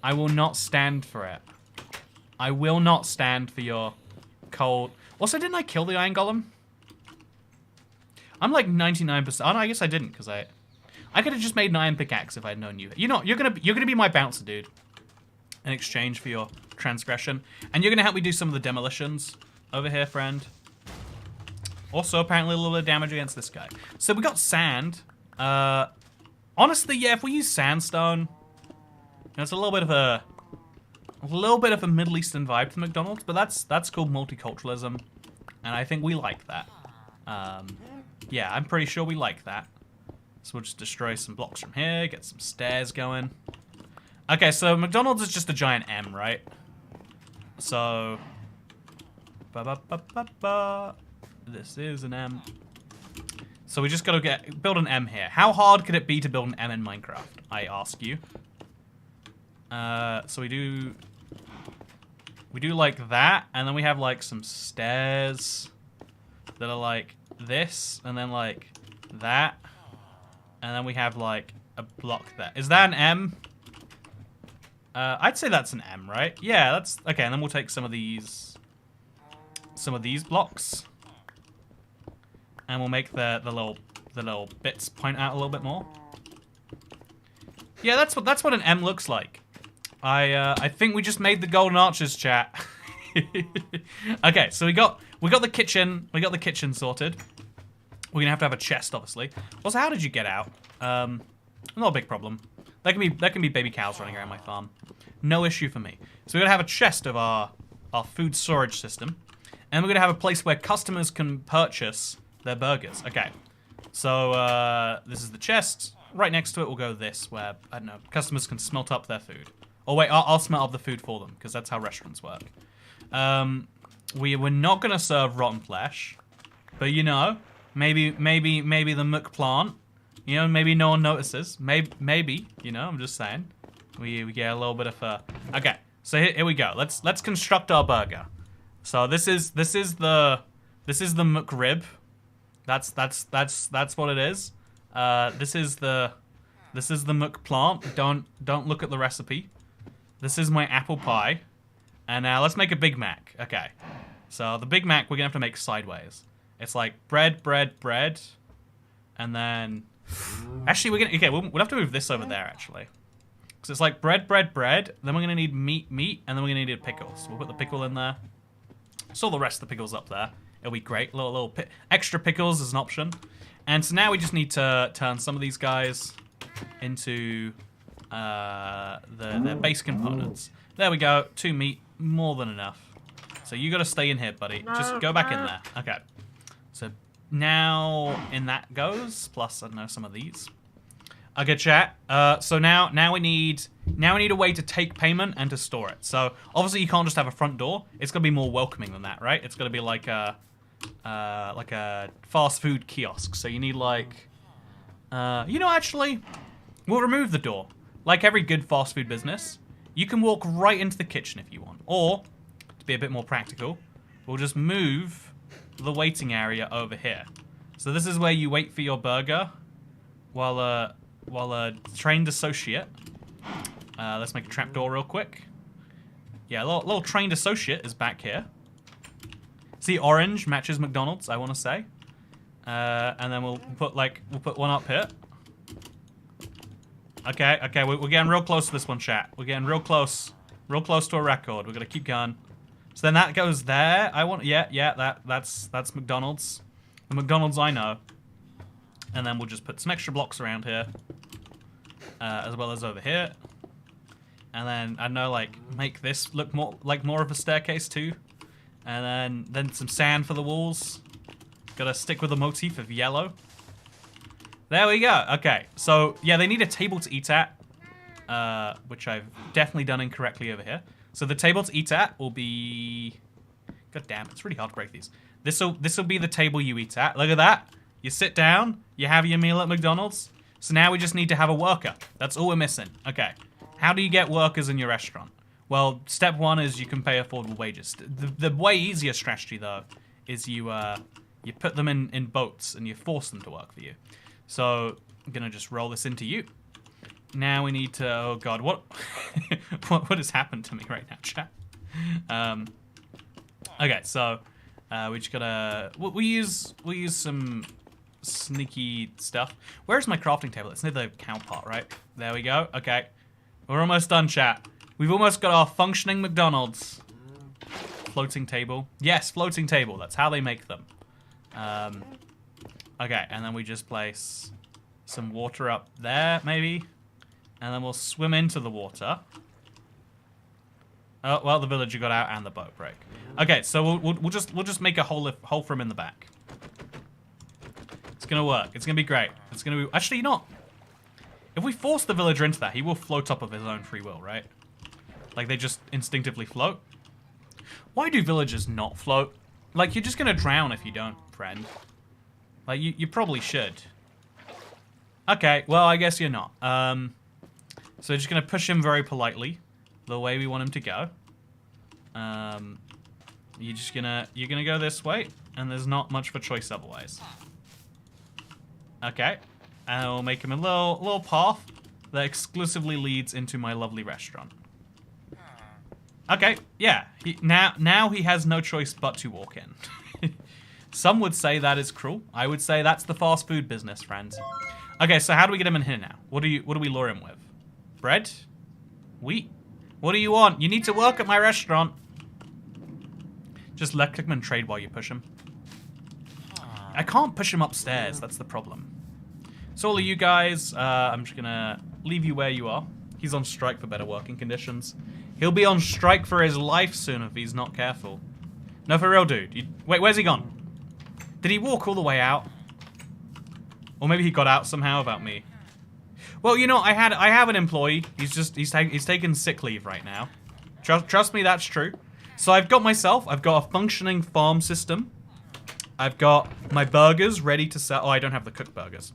I will not stand for it. I will not stand for your cold. Also, didn't I kill the iron golem? I'm like 99%. Oh no, I guess I didn't because I could have just made an iron pickaxe if I'd known you. You know, you're gonna be my bouncer, dude, in exchange for your transgression, and you're gonna help me do some of the demolitions over here, friend. Also, apparently a little bit of damage against this guy. So we got sand. Honestly, yeah, if we use sandstone, it's a little bit of a Middle Eastern vibe to McDonald's, but that's called multiculturalism, and I think we like that. Yeah, I'm pretty sure we like that. So we'll just destroy some blocks from here, get some stairs going. Okay, so McDonald's is just a giant M, right? So, this is an M. So we just gotta build an M here. How hard could it be to build an M in Minecraft? I ask you. So we do like that, and then we have like some stairs that are like this, and then like that, and then we have like a block there. Is that an M? I'd say that's an M, right? Yeah, that's okay. And then we'll take some of these blocks, and we'll make the little bits point out a little bit more. Yeah, that's what an M looks like. I think we just made the golden arches, chat. Okay, so we got the kitchen. We got the kitchen sorted. We're gonna have to have a chest, obviously. Also, how did you get out? Not a big problem. There can be baby cows running around my farm. No issue for me. So we're gonna have a chest of our food storage system, and we're gonna have a place where customers can purchase their burgers. Okay. So this is the chest. Right next to it, we'll go this, where I don't know, customers can smelt up their food. Oh wait, I'll smelt up the food for them because that's how restaurants work. We're not gonna serve rotten flesh, but you know, maybe the muck plant. You know, maybe no one notices. Maybe, you know, I'm just saying. We get a little bit of a... Okay, so here we go. Let's construct our burger. So this is the McRib. That's what it is. This is the McPlant. Don't look at the recipe. This is my apple pie. And now let's make a Big Mac. Okay. So the Big Mac we're gonna have to make sideways. It's like bread, and then actually we'll have to move this over there actually. Because it's like bread, then we're gonna need meat, and then we're gonna need pickles. So we'll put the pickle in there. So the rest of the pickles up there. It'll be great. Little extra pickles as an option. And so now we just need to turn some of these guys into their base components. There we go. 2 meat, more than enough. So you gotta stay in here, buddy. Just go back in there. Okay. So now in that goes, plus I don't know, some of these. Okay, chat. So now we need a way to take payment and to store it. So obviously you can't just have a front door. It's gonna be more welcoming than that, right? It's gonna be like a fast food kiosk. So you need like, you know, actually, we'll remove the door. like every good fast food business, you can walk right into the kitchen if you want. Or, to be a bit more practical, we'll just move the waiting area over here. So this is where you wait for your burger while a trained associate. Let's make a trapdoor real quick. Yeah, a little trained associate is back here. See, orange matches McDonald's, I want to say. And then we'll put one up here. Okay, we're getting real close to this one, chat. We're getting real close to a record. We're gonna keep going. So then that goes there. That's McDonald's. The McDonald's I know. And then we'll just put some extra blocks around here, as well as over here. And then I know, like, make this look more of a staircase too. And then some sand for the walls. Gotta stick with the motif of yellow. There we go. Okay, so yeah, they need a table to eat at, which I've definitely done incorrectly over here. So the table to eat at will be... God damn, it's really hard to break these. This'll be the table you eat at. Look at that. You sit down, you have your meal at McDonald's. So now we just need to have a worker. That's all we're missing. Okay. How do you get workers in your restaurant? Well, step one is you can pay affordable wages. The way easier strategy, though, is you put them in boats and you force them to work for you. So I'm gonna just roll this into you. Now we need to... Oh god, what what has happened to me right now, chat? Okay, so we just gotta... We use some sneaky stuff. Where's my crafting table? It's near the cow pot, right? There we go. Okay, we're almost done, chat. We've almost got our functioning McDonald's. Floating table. Yes, floating table. That's how they make them. Okay, and then we just place some water up there, maybe. And then we'll swim into the water. Oh, well, the villager got out and the boat broke. Okay, so we'll just make a hole for him in the back. It's gonna work. It's gonna be great. It's gonna be... Actually, you know what? If we force the villager into that, he will float up of his own free will, right? Like, they just instinctively float. Why do villagers not float? Like, you're just gonna drown if you don't, friend. Like, you probably should. Okay, well, I guess you're not. So just gonna push him very politely, the way we want him to go. You're gonna go this way, and there's not much of a choice otherwise. Okay, and we'll make him a little path that exclusively leads into my lovely restaurant. Okay, yeah. Now he has no choice but to walk in. Some would say that is cruel. I would say that's the fast food business, friends. Okay, so how do we get him in here now? What do we lure him with? Bread? Wheat? What do you want? You need to work at my restaurant. Just left click him and trade while you push him. I can't push him upstairs. That's the problem. So all of you guys, I'm just gonna leave you where you are. He's on strike for better working conditions. He'll be on strike for his life soon if he's not careful. No, for real, dude. Wait, where's he gone? Did he walk all the way out? Or maybe he got out somehow without me. Well, you know, I have an employee. He's taking sick leave right now. Trust me, that's true. So I've got a functioning farm system. I've got my burgers ready to sell. Oh, I don't have the cooked burgers.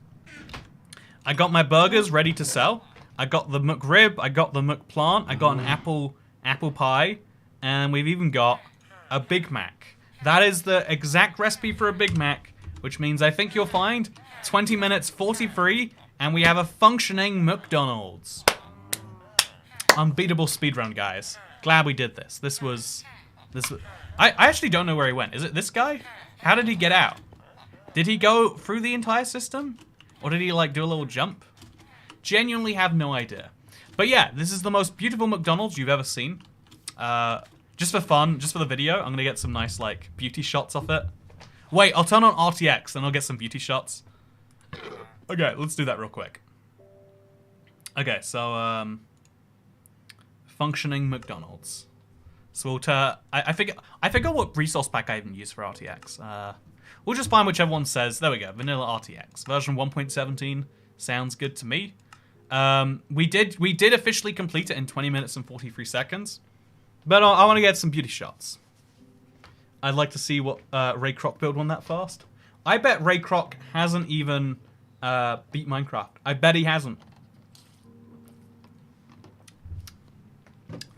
I got my burgers ready to sell. I got the McRib, I got the McPlant, I got an apple pie, and we've even got a Big Mac. That is the exact recipe for a Big Mac, which means I think you'll find 20 minutes 43, and we have a functioning McDonald's. Unbeatable speedrun, guys. Glad we did this. This was... I actually don't know where he went. Is it this guy? How did he get out? Did he go through the entire system? Or did he, like, do a little jump? Genuinely have no idea. But yeah, this is the most beautiful McDonald's you've ever seen. Just for fun, just for the video, I'm gonna get some nice, like, beauty shots off it. Wait, I'll turn on RTX and I'll get some beauty shots. Okay, let's do that real quick. Okay, so, functioning McDonald's. So we'll I forgot what resource pack I even used for RTX. We'll just find whichever one says, there we go, vanilla RTX. Version 1.17 sounds good to me. We did officially complete it in 20 minutes and 43 seconds. But I want to get some beauty shots. I'd like to see what Ray Kroc build one that fast. I bet Ray Kroc hasn't even beat Minecraft. I bet he hasn't.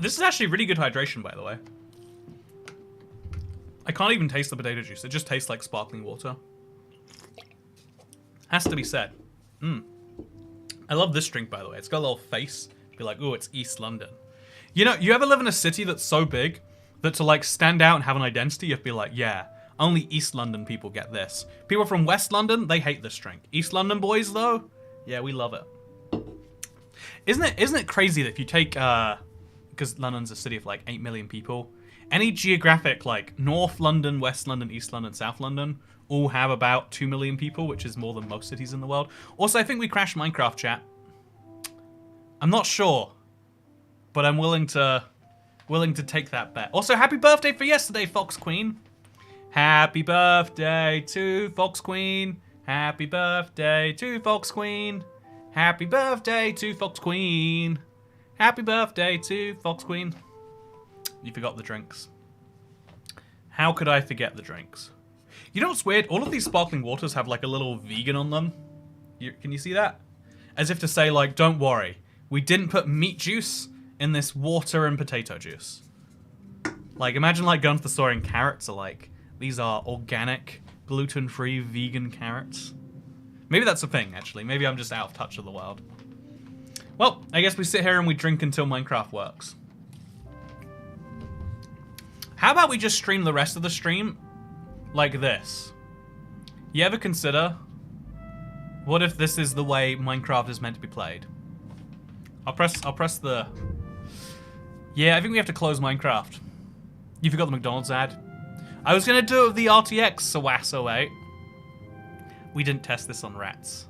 This is actually really good hydration, by the way. I can't even taste the potato juice. It just tastes like sparkling water. Has to be said. I love this drink, by the way. It's got a little face. Be like, oh, it's East London. You know, you ever live in a city that's so big that to like stand out and have an identity, you have to be like, yeah, only East London people get this. People from West London, they hate this drink. East London boys, though, yeah, we love it. Isn't it crazy that if you take, because London's a city of like 8 million people, any geographic, like North London, West London, East London, South London, all have about 2 million people, which is more than most cities in the world. Also, I think we crashed Minecraft, chat. I'm not sure, but I'm willing to take that bet. Also, happy birthday for yesterday, Fox Queen. Happy birthday to Fox Queen. Happy birthday to Fox Queen. Happy birthday to Fox Queen. Happy birthday to Fox Queen. You forgot the drinks. How could I forget the drinks? You know what's weird? All of these sparkling waters have like a little vegan on them. Can you see that? As if to say, like, don't worry. We didn't put meat juice in this water and potato juice. Like, imagine like going to the store and carrots are like, these are organic, gluten-free, vegan carrots. Maybe that's a thing, actually. Maybe I'm just out of touch with the world. Well, I guess we sit here and we drink until Minecraft works. How about we just stream the rest of the stream like this? You ever consider, what if this is the way Minecraft is meant to be played? I'll press the... Yeah, I think we have to close Minecraft. You forgot the McDonald's ad. I was gonna do it with the RTX Sawasso 8. We didn't test this on rats.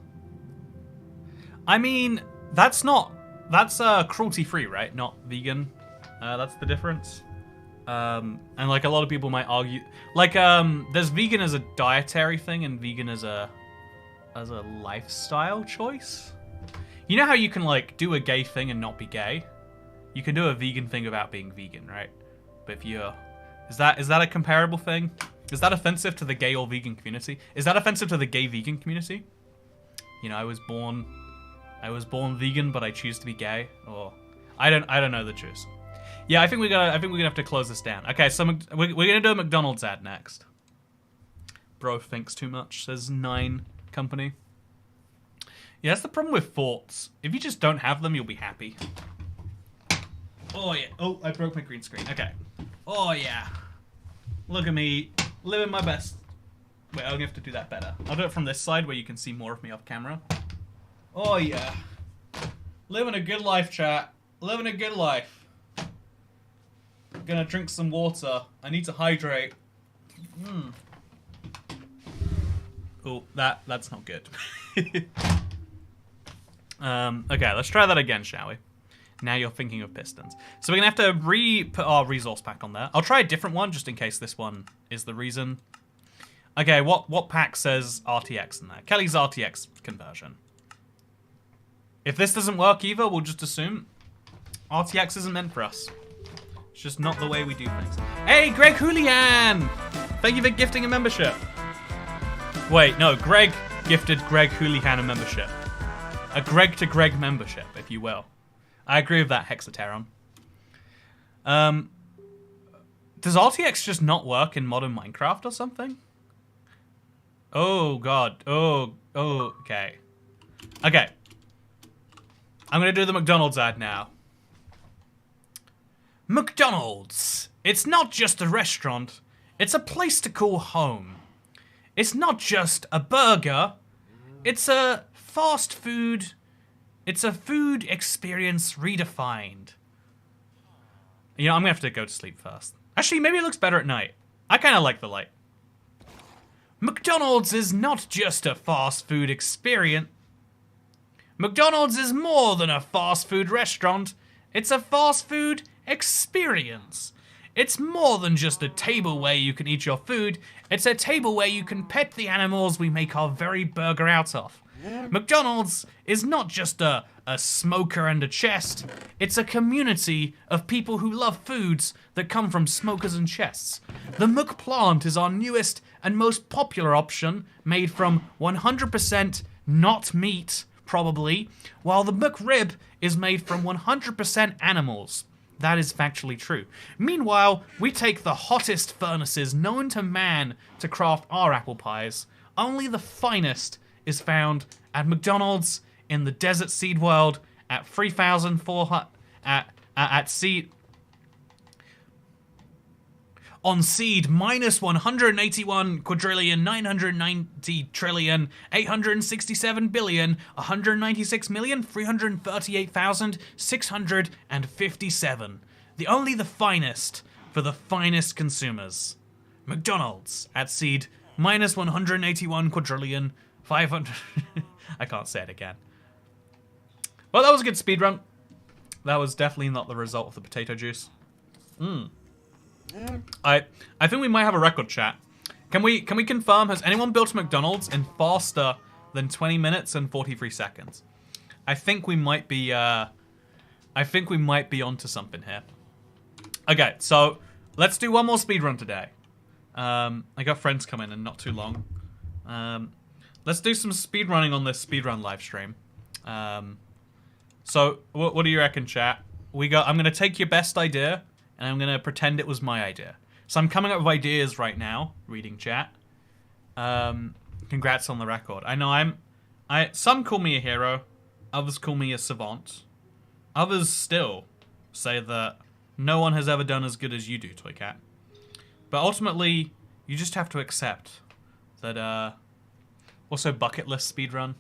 I mean, that's cruelty-free, right? Not vegan. That's the difference. And like a lot of people might argue, like there's vegan as a dietary thing and vegan as a lifestyle choice. You know how you can like do a gay thing and not be gay? You can do a vegan thing about being vegan, right? But if you're... Is that a comparable thing? Is that offensive to the gay or vegan community? Is that offensive to the gay vegan community? You know, I was born vegan, but I choose to be gay, or I don't know the truth. Yeah, I think we're gonna have to close this down. Okay, so we're gonna do a McDonald's ad next. Bro thinks too much, says 9 company. Yeah, that's the problem with thoughts. If you just don't have them, you'll be happy. Oh yeah. Oh, I broke my green screen. Okay. Oh yeah. Look at me, living my best. Wait, I'm gonna have to do that better. I'll do it from this side where you can see more of me off camera. Oh yeah. Living a good life, chat. Living a good life. Gonna drink some water. I need to hydrate. Oh, that's not good. Okay, let's try that again, shall we? Now you're thinking of pistons. So we're gonna have to put our resource pack on there. I'll try a different one just in case this one is the reason. Okay, what pack says RTX in there? Kelly's RTX conversion. If this doesn't work either, we'll just assume RTX isn't meant for us. It's just not the way we do things. Hey, Greg Julian! Thank you for gifting a membership. Wait, no, Greg gifted Greg Julian a membership. A Greg to Greg membership, if you will. I agree with that, Hexateron. Does RTX just not work in modern Minecraft or something? Oh, God. Oh, okay. Okay. I'm going to do the McDonald's ad now. McDonald's. It's not just a restaurant. It's a place to call home. It's not just a burger. It's a fast food. It's a food experience redefined. You know, I'm going to have to go to sleep first. Actually, maybe it looks better at night. I kind of like the light. McDonald's is not just a fast food experience. McDonald's is more than a fast food restaurant. It's a fast food experience. It's more than just a table where you can eat your food. It's a table where you can pet the animals we make our very burger out of. McDonald's is not just a smoker and a chest. It's a community of people who love foods that come from smokers and chests. The McPlant is our newest and most popular option, made from 100% not meat, probably, while the McRib is made from 100% animals. That is factually true. Meanwhile, we take the hottest furnaces known to man to craft our apple pies. Only the finest is found at McDonald's in the desert seed world at 3,400 at seed on seed minus 181 quadrillion 990 trillion 867 billion 196,338,657. Only the finest for the finest consumers. McDonald's at seed minus 181 quadrillion 500. I can't say it again. Well, that was a good speedrun. That was definitely not the result of the potato juice. I think we might have a record, chat. Can we confirm, has anyone built a McDonald's in faster than 20 minutes and 43 seconds? I think we might be onto something here. Okay, so let's do one more speedrun today. I got friends coming in not too long. Let's do some speedrunning on this speedrun live stream. So what do you reckon, chat? I'm gonna take your best idea and I'm gonna pretend it was my idea. So I'm coming up with ideas right now, reading chat. Congrats on the record. I know some call me a hero, others call me a savant. Others still say that no one has ever done as good as you do, Toycat. But ultimately, you just have to accept that, also bucket list speedrun.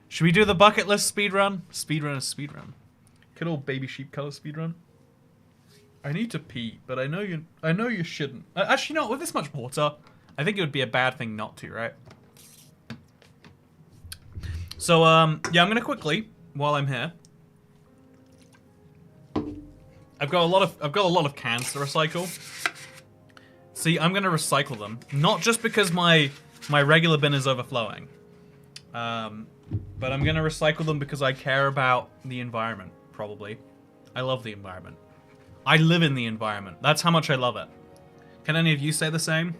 Should we do the bucket list speedrun? Speedrun is speedrun. Good old baby sheep color speedrun. I need to pee, but I know you shouldn't. Actually, not with this much water. I think it would be a bad thing not to, right? So, yeah, I'm gonna quickly, while I'm here. I've got a lot of cans to recycle. See, I'm gonna recycle them, not just because my regular bin is overflowing, but I'm gonna recycle them because I care about the environment. Probably, I love the environment. I live in the environment. That's how much I love it. Can any of you say the same?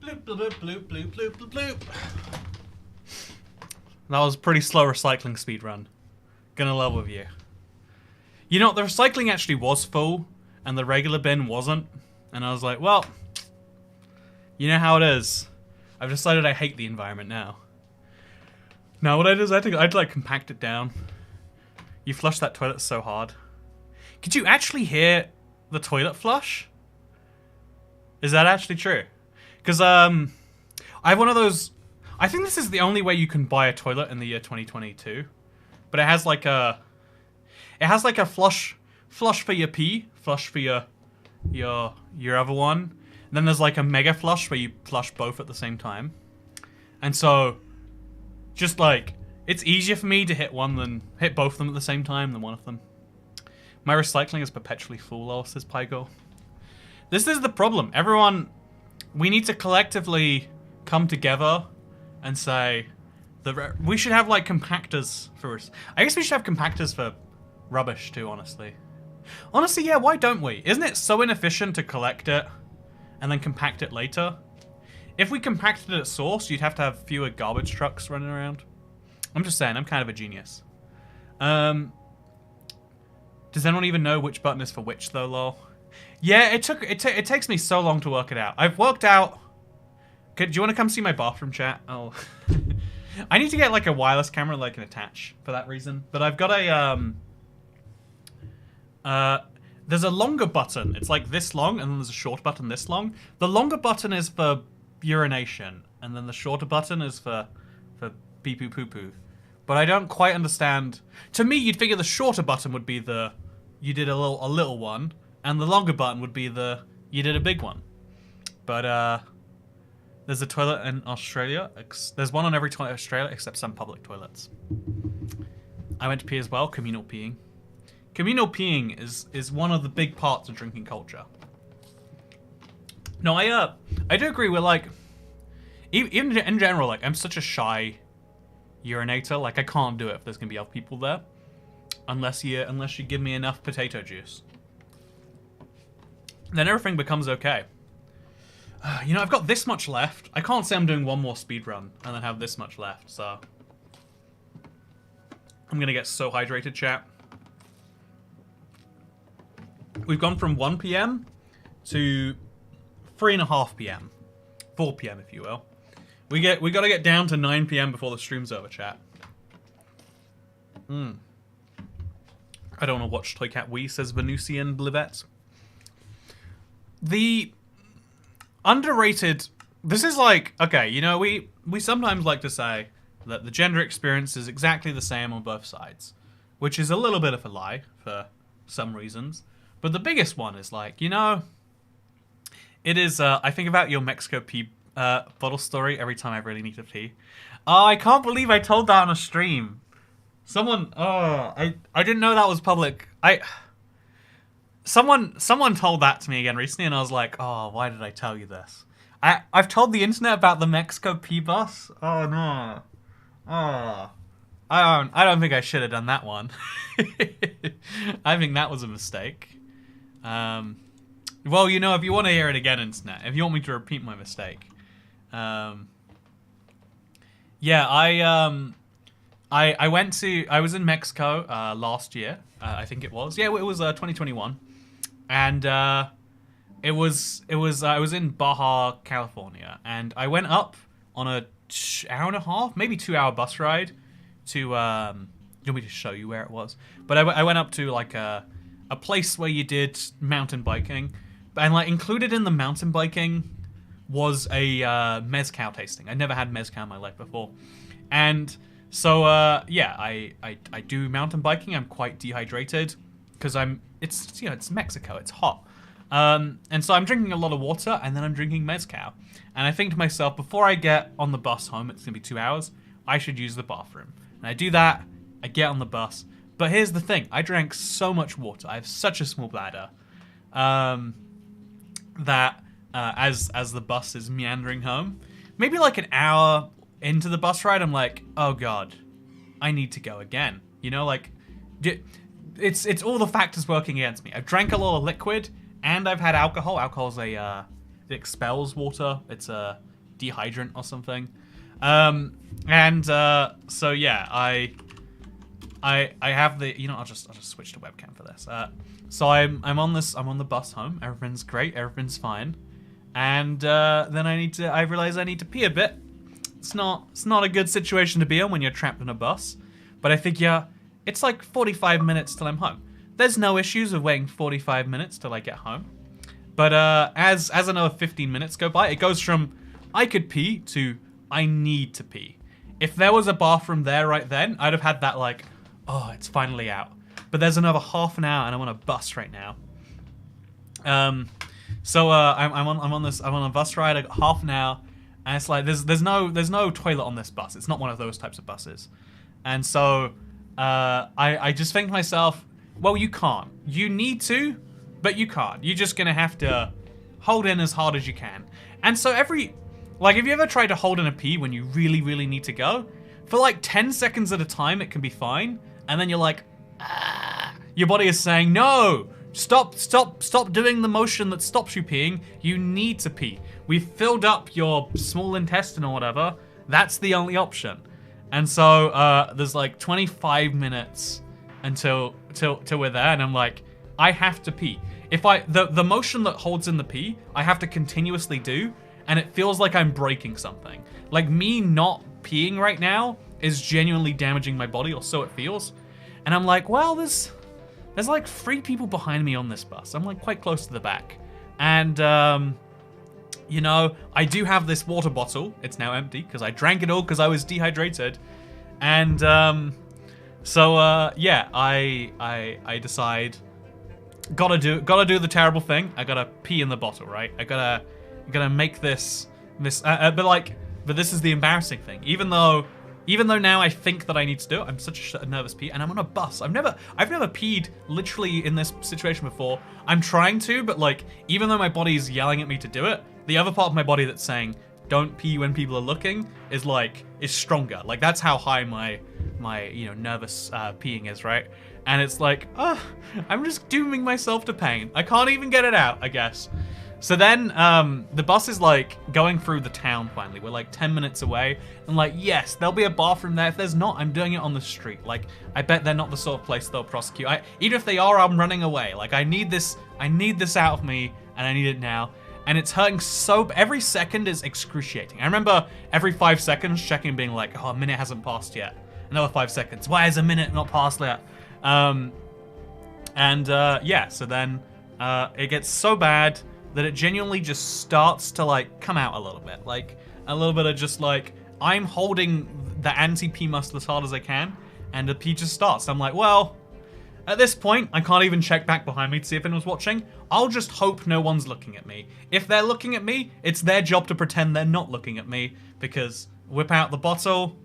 Bloop, bloop, bloop, bloop, bloop, bloop, bloop. That was a pretty slow recycling speed run. Gonna love with you. You know, the recycling actually was full, and the regular bin wasn't. And I was like, well, you know how it is. I've decided I hate the environment now. Now what I did is I'd like compact it down. You flush that toilet so hard. Could you actually hear the toilet flush? Is that actually true? Because I have one of those. I think this is the only way you can buy a toilet in the year 2022. But it has like a flush for your pee, flush for your other one. And then there's like a mega flush where you flush both at the same time. And so, just like, it's easier for me to hit both of them at the same time than one of them. My recycling is perpetually full, says Pygo. This is the problem. Everyone, we need to collectively come together and say that we should have like compactors for us. I guess we should have compactors for rubbish too, honestly. Honestly, yeah, why don't we? Isn't it so inefficient to collect it and then compact it later? If we compacted it at source, you'd have to have fewer garbage trucks running around. I'm just saying, I'm kind of a genius. Does anyone even know which button is for which though, lol? Yeah, it takes me so long to work it out. I've worked out. Okay, do you want to come see my bathroom, chat? Oh, I need to get like a wireless camera that I can attach for that reason. But I've got a there's a longer button. It's like this long, and then there's a short button this long. The longer button is for urination, and then the shorter button is for pee poo poo poo. But I don't quite understand. To me, you'd figure the shorter button would be the you did a little one, and the longer button would be the you did a big one. But there's a toilet in Australia. There's one on every toilet in Australia except some public toilets. I went to pee as well. Communal peeing. Communal peeing is one of the big parts of drinking culture. No, I do agree with like even in general, like I'm such a shy urinator. Like I can't do it if there's gonna be other people there, unless you give me enough potato juice. Then everything becomes okay. You know, I've got this much left. I can't say I'm doing one more speed run and then have this much left. So I'm gonna get so hydrated, chat. We've gone from 1 PM to 3:30 PM, 4 PM if you will. We gotta get down to 9 PM before the stream's over, chat. I don't want to watch Toycat Wii, says Venusian Blivet. The underrated. This is like, okay, you know, we sometimes like to say that the gender experience is exactly the same on both sides, which is a little bit of a lie for some reasons. But the biggest one is like, you know, it is, I think about your Mexico pee bottle story every time I really need to pee. Oh, I can't believe I told that on a stream. Someone, I didn't know that was public. Someone told that to me again recently, and I was like, oh, why did I tell you this? I've told the internet about the Mexico pee bus. Oh no. Oh. I don't think I should have done that one. I think that was a mistake. Well, you know, if you want to hear it again, internet, if you want me to repeat my mistake, yeah, I was in Mexico last year. I think it was. Yeah, it was 2021, and I was in Baja, California, and I went up on a hour and a half, maybe 2 hour bus ride to. You want me to show you where it was? But I went up to like a place where you did mountain biking, and like included in the mountain biking was a mezcal tasting. I'd never had mezcal in my life before, and so yeah, I do mountain biking. I'm quite dehydrated because it's Mexico, it's hot, and so I'm drinking a lot of water, and then I'm drinking mezcal, and I think to myself, before I get on the bus home, it's gonna be 2 hours, I should use the bathroom, and I do that. I get on the bus. But here's the thing, I drank so much water, I have such a small bladder, that as the bus is meandering home, maybe like an hour into the bus ride, I'm like, oh god, I need to go again. You know, like, it's all the factors working against me. I've drank a lot of liquid, and I've had alcohol. Alcohol's it expels water, it's a dehydrant or something. So yeah, I have the, you know, I'll just switch to webcam for this. So I'm on the bus home. Everything's great. Everything's fine. And then I realize I need to pee a bit. It's not a good situation to be in when you're trapped in a bus. But I figure it's like 45 minutes till I'm home. There's no issues of waiting 45 minutes till I get home. But as another 15 minutes go by, it goes from I could pee to I need to pee. If there was a bathroom there right then, I'd have had that like, oh, it's finally out. But there's another half an hour and I'm on a bus right now. So I'm on a bus ride. I got half an hour, and it's like there's no toilet on this bus. It's not one of those types of buses, and so I just think to myself, well, you can't. You need to, but you can't. You're just gonna have to hold in as hard as you can. And so have you ever tried to hold in a pee when you really, really need to go? For like 10 seconds at a time, it can be fine. And then you're like, ah. Your body is saying, no, stop doing the motion that stops you peeing. You need to pee. We've filled up your small intestine or whatever. That's the only option. And so there's like 25 minutes until we're there. And I'm like, I have to pee. If the motion that holds in the pee, I have to continuously do. And it feels like I'm breaking something. Like me not peeing right now is genuinely damaging my body, or so it feels. And I'm like, well, there's like 3 people behind me on this bus. I'm like quite close to the back. And, you know, I do have this water bottle. It's now empty because I drank it all because I was dehydrated. And yeah, I decide, gotta do the terrible thing. I gotta pee in the bottle, right? I gotta make this but this is the embarrassing thing. Even though now I think that I need to do it, I'm such a nervous pee, and I'm on a bus. I've never peed literally in this situation before. I'm trying to, but like, even though my body's yelling at me to do it, the other part of my body that's saying don't pee when people are looking is stronger. Like that's how high my nervous peeing is, right? And it's like, I'm just dooming myself to pain. I can't even get it out, I guess. So then the bus is like going through the town finally. We're like 10 minutes away. And like, yes, there'll be a bathroom there. If there's not, I'm doing it on the street. Like, I bet they're not the sort of place they'll prosecute. Even if they are, I'm running away. Like, I need this out of me, and I need it now. And it's hurting every second is excruciating. I remember every 5 seconds checking, being like, oh, a minute hasn't passed yet. Another 5 seconds. Why is a minute not passed yet? Yeah, so then it gets so bad that it genuinely just starts to like come out a little bit. Like a little bit of just like, I'm holding the anti-pee muscle as hard as I can, and the pee just starts. I'm like, well, at this point, I can't even check back behind me to see if anyone's watching. I'll just hope no one's looking at me. If they're looking at me, it's their job to pretend they're not looking at me, because whip out the bottle,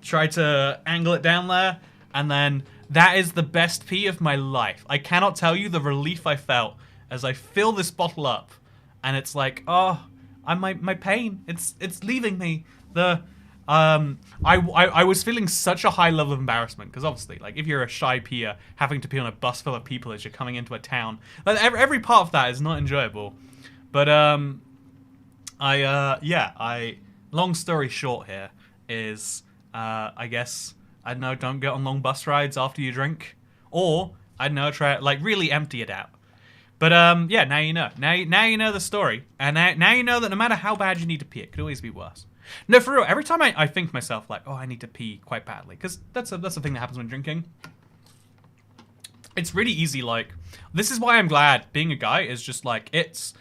try to angle it down there, and then that is the best pee of my life. I cannot tell you the relief I felt as I fill this bottle up, and it's like, oh, my pain, it's leaving me. I was feeling such a high level of embarrassment, because obviously, like, if you're a shy peer having to pee on a bus full of people as you're coming into a town, like, every part of that is not enjoyable. But long story short here is, I guess, I don't know, don't get on long bus rides after you drink, or I don't know, try like really empty it out. But yeah, now you know. Now you know the story, and now you know that no matter how bad you need to pee, it could always be worse. No, for real. Every time I think to myself like, oh, I need to pee quite badly, because that's a thing that happens when drinking. It's really easy. Like, this is why I'm glad being a guy is just like it's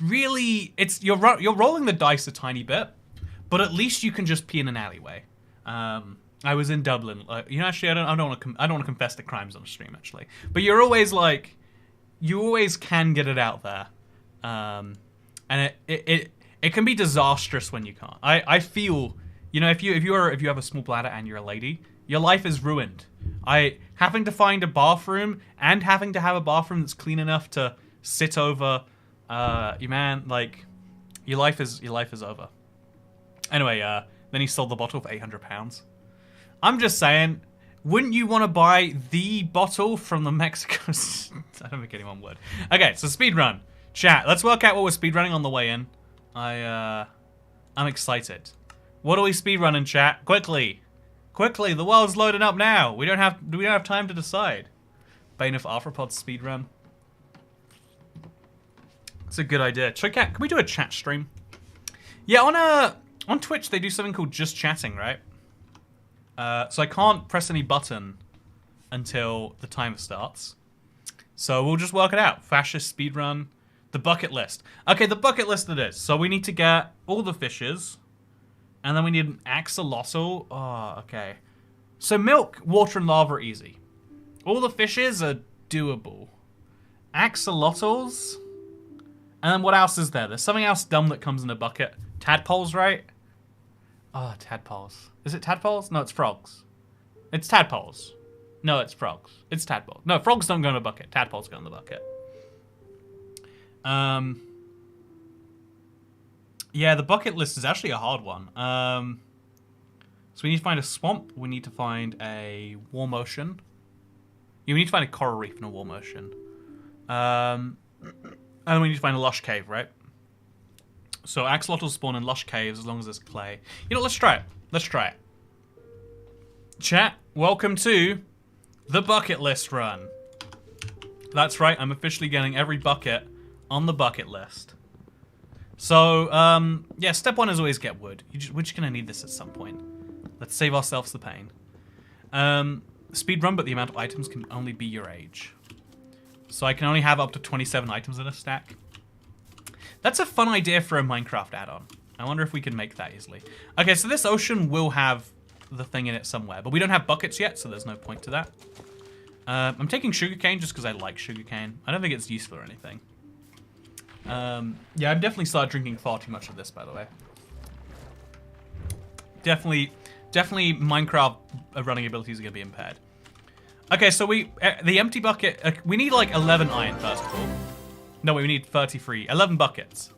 really you're rolling the dice a tiny bit, but at least you can just pee in an alleyway. I was in Dublin. Actually, I don't want to confess the crimes on the stream, actually. But you're always like, you always can get it out there, and it can be disastrous when you can't. I feel, if you have a small bladder and you're a lady, your life is ruined. Having to find a bathroom and having to have a bathroom that's clean enough to sit over, your life is over. Anyway, then he sold the bottle for £800. I'm just saying, wouldn't you want to buy the bottle from the Mexico? I don't think anyone would. Okay, so speedrun. Chat, let's work out what we're speedrunning on the way in. I'm excited. What are we speedrunning, chat? Quickly. Quickly, the world's loading up now. We don't have time to decide. Bane of Arthropod speedrun. It's a good idea. Toycat, can we do a chat stream? Yeah, on Twitch they do something called just chatting, right? So I can't press any button until the timer starts. So we'll just work it out. Fascist speedrun. The bucket list. Okay, the bucket list it is. So we need to get all the fishes. And then we need an axolotl. Oh, okay. So milk, water, and lava are easy. All the fishes are doable. Axolotls. And then what else is there? There's something else dumb that comes in a bucket. Tadpoles, right? Oh, tadpoles. Is it tadpoles? No, it's frogs. It's tadpoles. No, it's frogs. It's tadpoles. No, frogs don't go in a bucket. Tadpoles go in the bucket. Yeah, the bucket list is actually a hard one. So we need to find a swamp. We need to find a warm ocean. Yeah, we need to find a coral reef and a warm ocean. And then we need to find a lush cave, right? So axolotls spawn in lush caves as long as there's clay. You know, let's try it. Let's try it. Chat, welcome to the bucket list run. That's right, I'm officially getting every bucket on the bucket list. So, yeah, step one is always get wood. We're just gonna need this at some point. Let's save ourselves the pain. Speed run, but the amount of items can only be your age. So I can only have up to 27 items in a stack. That's a fun idea for a Minecraft add-on. I wonder if we can make that easily. Okay, so this ocean will have the thing in it somewhere, but we don't have buckets yet, so there's no point to that. I'm taking sugarcane just because I like sugarcane. I don't think it's useful or anything. Yeah, I've definitely started drinking far too much of this, by the way. Definitely Minecraft running abilities are going to be impaired. Okay, so the empty bucket, we need like 11 iron first of all. No, we need 33, 11 buckets.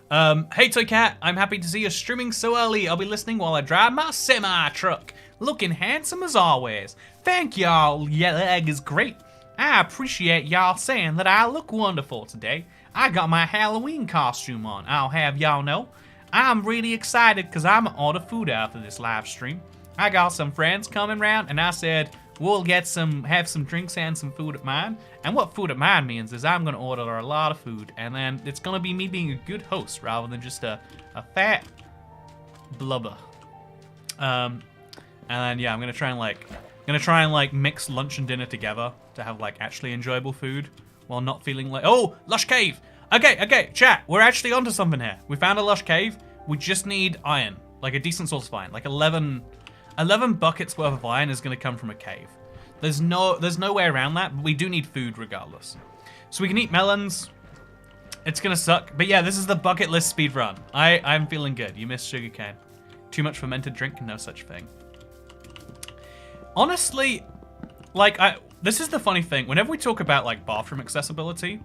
Hey Toycat, I'm happy to see you streaming so early. I'll be listening while I drive my semi-truck. Looking handsome as always. Thank y'all, your leg is great. I appreciate y'all saying that I look wonderful today. I got my Halloween costume on, I'll have y'all know. I'm really excited because I'm gonna order food after this live stream. I got some friends coming round and I said, we'll have some drinks and some food at mine. And what food at mine means is I'm gonna order a lot of food and then it's gonna be me being a good host rather than just a fat blubber. And then yeah, I'm gonna try and like mix lunch and dinner together to have like actually enjoyable food while not feeling like, oh, lush cave. Okay, chat, we're actually onto something here. We found a lush cave. We just need iron, like a decent source of iron, like 11 buckets worth of iron is going to come from a cave. There's no way around that, but we do need food regardless. So we can eat melons. It's going to suck. But yeah, this is the bucket list speed run. I'm feeling good. You missed sugarcane. Too much fermented drink? No such thing. Honestly, like, this is the funny thing. Whenever we talk about, like, bathroom accessibility,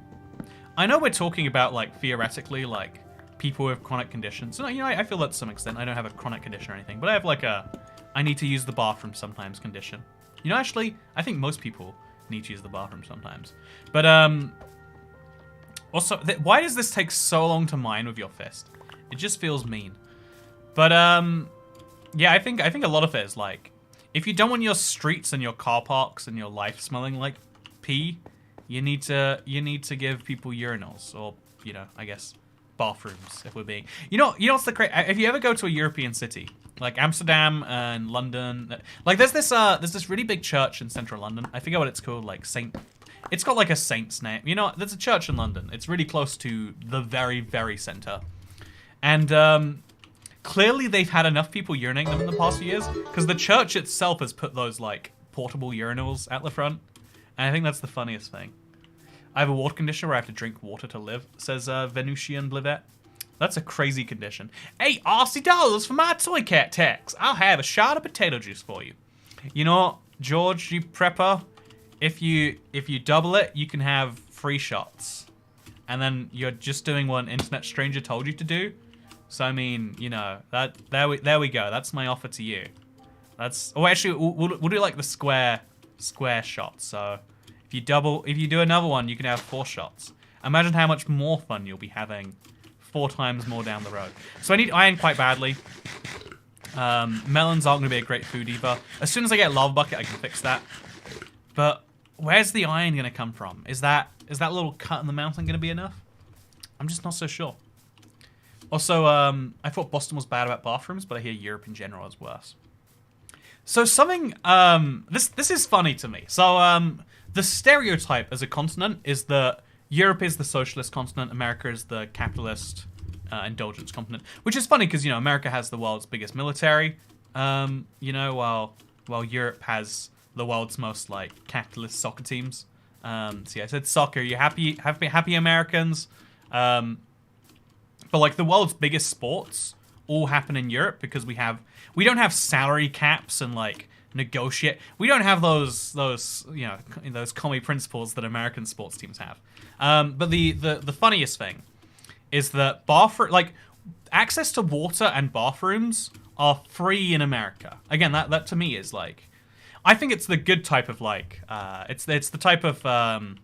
I know we're talking about, like, theoretically, like, people with chronic conditions. So, you know, I feel that to some extent. I don't have a chronic condition or anything, but I have, like, I need to use the bathroom sometimes condition. You know, actually, I think most people need to use the bathroom sometimes. But, also, why does this take so long to mine with your fist? It just feels mean. But, yeah, I think a lot of it is, like, if you don't want your streets and your car parks and your life smelling like pee, you need to give people urinals or, you know, I guess bathrooms if we're being. You know what's the crazy? If you ever go to a European city like Amsterdam and London, like there's this really big church in central London. I forget what it's called, like Saint. It's got like a saint's name. You know, there's a church in London. It's really close to the very, very center, and clearly they've had enough people urinating them in the past few years because the church itself has put those like portable urinals at the front. And I think that's the funniest thing. I have a water condition where I have to drink water to live, says Venusian Blivet. That's a crazy condition. Hey, $80 for my Toycat tax. I'll have a shot of potato juice for you. You know, George, you prepper, if you double it, you can have free shots. And then you're just doing what an internet stranger told you to do. So I mean, you know, there we go. That's my offer to you. Oh, actually, we'll do like the square shots. So if you do another one, you can have 4 shots. Imagine how much more fun you'll be having 4 times more down the road. So I need iron quite badly. Melons aren't going to be a great food either. As soon as I get lava bucket, I can fix that. But where's the iron going to come from? Is that little cut in the mountain going to be enough? I'm just not so sure. Also, I thought Boston was bad about bathrooms, but I hear Europe in general is worse. So something, this is funny to me. So the stereotype as a continent is that Europe is the socialist continent, America is the capitalist indulgence continent, which is funny because, you know, America has the world's biggest military, you know, while Europe has the world's most, like, capitalist soccer teams. So yeah, I said soccer. You happy Americans? But, like, the world's biggest sports all happen in Europe because we don't have salary caps and, like, negotiate. We don't have those you know, those commie principles that American sports teams have. But the funniest thing is that access to water and bathrooms are free in America. Again, that to me is like, I think it's the good type of like, it's the type of, I'm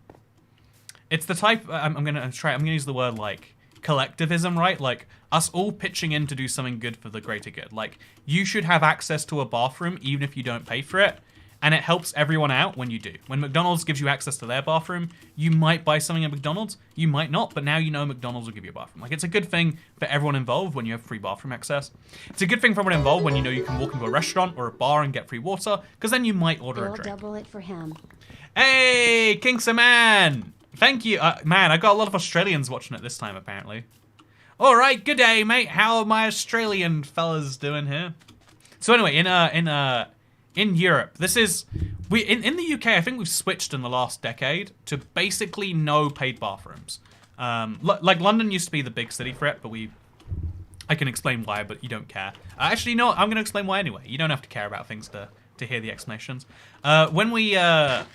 gonna use the word like collectivism, right? Like us all pitching in to do something good for the greater good. Like you should have access to a bathroom even if you don't pay for it. And it helps everyone out when you do. When McDonald's gives you access to their bathroom, you might buy something at McDonald's, you might not, but now you know McDonald's will give you a bathroom. Like, it's a good thing for everyone involved when you have free bathroom access. It's a good thing for everyone involved when you know you can walk into a restaurant or a bar and get free water, because then you might order a drink. Double it for him. Hey, Kingsaman! Thank you. Man, I got a lot of Australians watching it this time, apparently. All right, good day, mate. How are my Australian fellas doing here? So anyway, in Europe, this is in the UK. I think we've switched in the last decade to basically no paid bathrooms. Like London used to be the big city for it, but I can explain why, but you don't care. Actually, no, I'm going to explain why anyway. You don't have to care about things to hear the explanations. When we have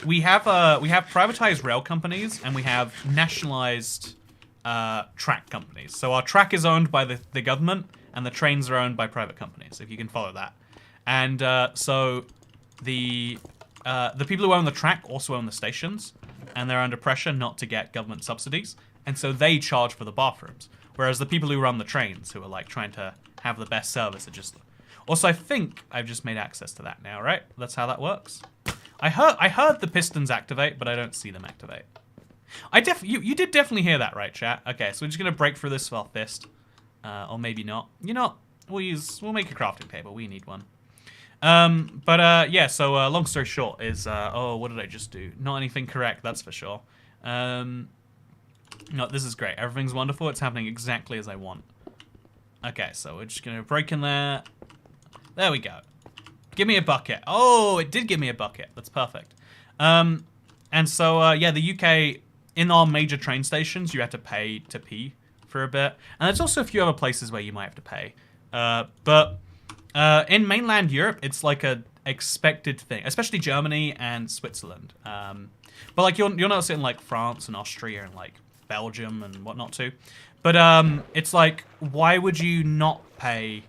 privatized rail companies and we have nationalized track companies. So our track is owned by the government and the trains are owned by private companies, if you can follow that. And so the people who own the track also own the stations, and they're under pressure not to get government subsidies, and so they charge for the bathrooms. Whereas the people who run the trains, who are like trying to have the best service, are just. Also, I think I've just made access to that now, right? That's how that works. I heard the pistons activate, but I don't see them activate. You did definitely hear that, right, chat? Okay, so we're just gonna break through this with our fist, or maybe not. You know, we'll make a crafting table. We need one. Yeah, so long story short is, oh, what did I just do? Not anything correct, that's for sure. No, this is great. Everything's wonderful. It's happening exactly as I want. Okay, so we're just going to break in there. There we go. Give me a bucket. Oh, it did give me a bucket. That's perfect. And so, yeah, the UK, in our major train stations, you have to pay to pee for a bit. And there's also a few other places where you might have to pay. In mainland Europe, it's like a expected thing, especially Germany and Switzerland. But like you'll notice it in like France and Austria and like Belgium and whatnot too. But it's like, why would you not pay?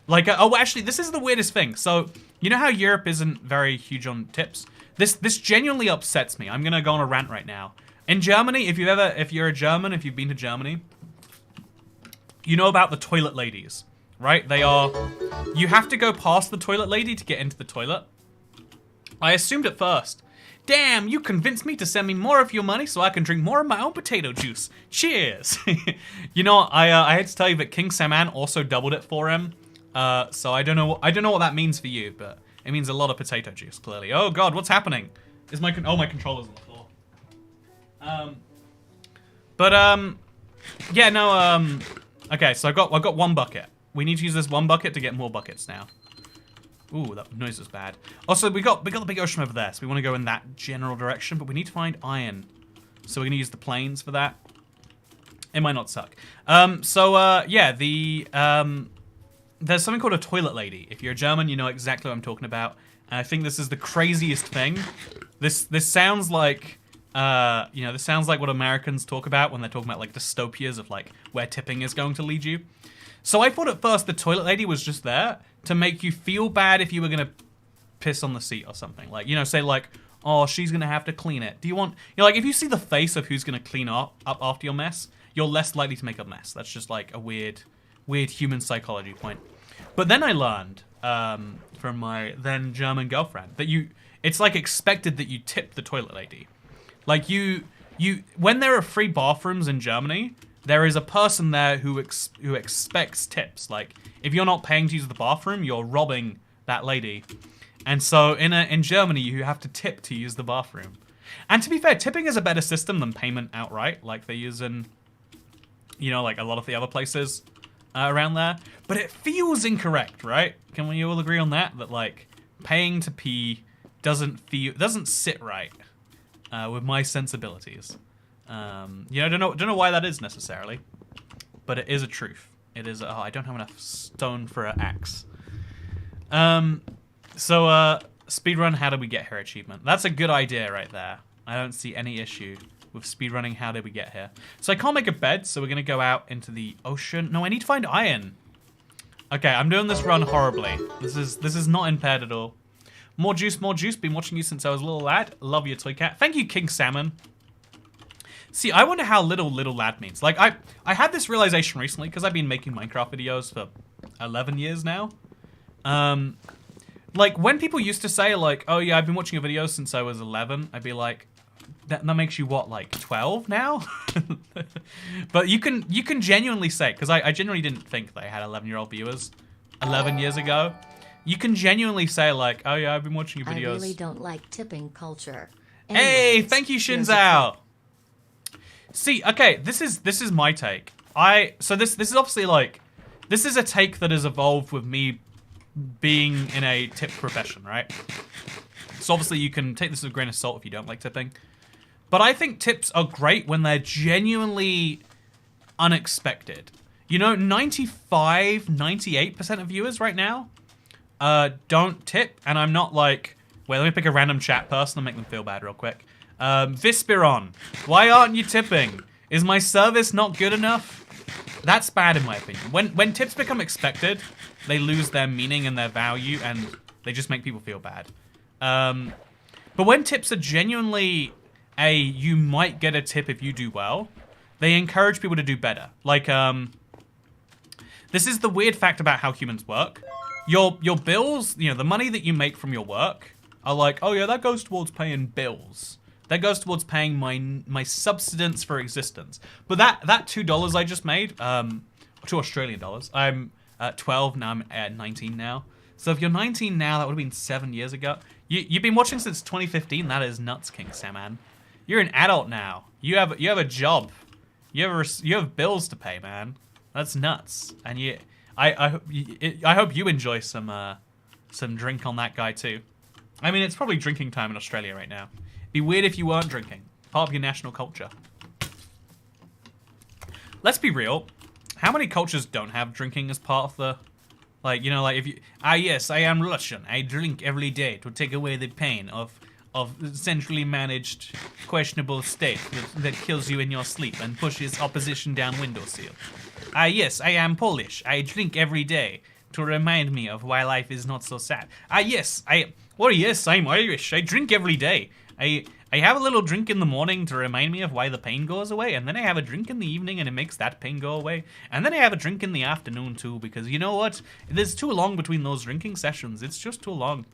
Like, oh, actually, this is the weirdest thing. So you know how Europe isn't very huge on tips? This genuinely upsets me. I'm gonna go on a rant right now. In Germany, if you're a German, if you've been to Germany, you know about the toilet ladies. Right? You have to go past the toilet lady to get into the toilet. I assumed at first, damn, you convinced me to send me more of your money so I can drink more of my own potato juice. Cheers. You know, I had to tell you that King Saman also doubled it for him. So I don't know what that means for you, but it means a lot of potato juice, clearly. Oh god, what's happening? My controller's on the floor. Yeah, no, okay, so I've got one bucket. We need to use this one bucket to get more buckets now. Ooh, that noise was bad. Also, we got the big ocean over there, so we want to go in that general direction, but we need to find iron. So we're going to use the planes for that. It might not suck. Yeah, there's something called a toilet lady. If you're a German, you know exactly what I'm talking about. And I think this is the craziest thing. This sounds like, this sounds like what Americans talk about when they're talking about like dystopias of like where tipping is going to lead you. So I thought at first the toilet lady was just there to make you feel bad if you were gonna piss on the seat or something. Like, you know, say like, oh, she's gonna have to clean it. Like if you see the face of who's gonna clean up after your mess, you're less likely to make a mess. That's just like a weird human psychology point. But then I learned from my then German girlfriend that it's like expected that you tip the toilet lady. Like when there are free bathrooms in Germany, there is a person there who expects tips. Like if you're not paying to use the bathroom, you're robbing that lady. And so in Germany, you have to tip to use the bathroom. And to be fair, tipping is a better system than payment outright, like they use in, like a lot of the other places around there. But it feels incorrect, right? Can we all agree on that? That like paying to pee doesn't sit right with my sensibilities. Don't know why that is necessarily, but it is a truth. It is. I don't have enough stone for an axe. So speedrun. How did we get here? Achievement. That's a good idea right there. I don't see any issue with speedrunning. How did we get here? So I can't make a bed, so we're gonna go out into the ocean. No, I need to find iron. Okay, I'm doing this run horribly. This is not impaired at all. More juice, more juice. Been watching you since I was a little lad. Love your toy cat. Thank you, King Salmon. See, I wonder how little lad means. Like, I had this realization recently because I've been making Minecraft videos for 11 years now. Like, when people used to say, like, oh yeah, I've been watching your videos since I was 11, I'd be like, that makes you what, like 12 now? But you can genuinely say, because I genuinely didn't think they had 11-year-old viewers 11 years ago. You can genuinely say like, oh yeah, I've been watching your videos. I really don't like tipping culture. Hey, thank you, Shinzao. See, okay, this is my take. So this is obviously like, this is a take that has evolved with me being in a tip profession, right? So obviously you can take this with a grain of salt if you don't like tipping. But I think tips are great when they're genuinely unexpected. 95, 98% of viewers right now don't tip, and I'm not like, wait, let me pick a random chat person and make them feel bad real quick. Vispiron, why aren't you tipping? Is my service not good enough? That's bad in my opinion. When tips become expected, they lose their meaning and their value, and they just make people feel bad. But when tips are genuinely you might get a tip if you do well, they encourage people to do better. Like, this is the weird fact about how humans work. Your bills, the money that you make from your work are like, oh yeah, that goes towards paying bills. That goes towards paying my subsistence for existence. But that $2 I just made, 2 Australian dollars. I'm 12 now. I'm at 19 now. So if you're 19 now, that would have been 7 years ago. You've been watching since 2015. That is nuts, King Salmon. You're an adult now. You have a job. You have bills to pay, man. That's nuts. And I hope you enjoy some drink on that guy too. I mean, it's probably drinking time in Australia right now. Be weird if you weren't drinking. Part of your national culture. Let's be real. How many cultures don't have drinking as part of the, like, if you, yes, I am Russian. I drink every day to take away the pain of centrally managed, questionable state that kills you in your sleep and pushes opposition down windowsill. Yes, I am Polish. I drink every day to remind me of why life is not so sad. Yes, I'm Irish. I drink every day. I have a little drink in the morning to remind me of why the pain goes away, and then I have a drink in the evening and it makes that pain go away, and then I have a drink in the afternoon too, because you know what? There's too long between those drinking sessions. It's just too long.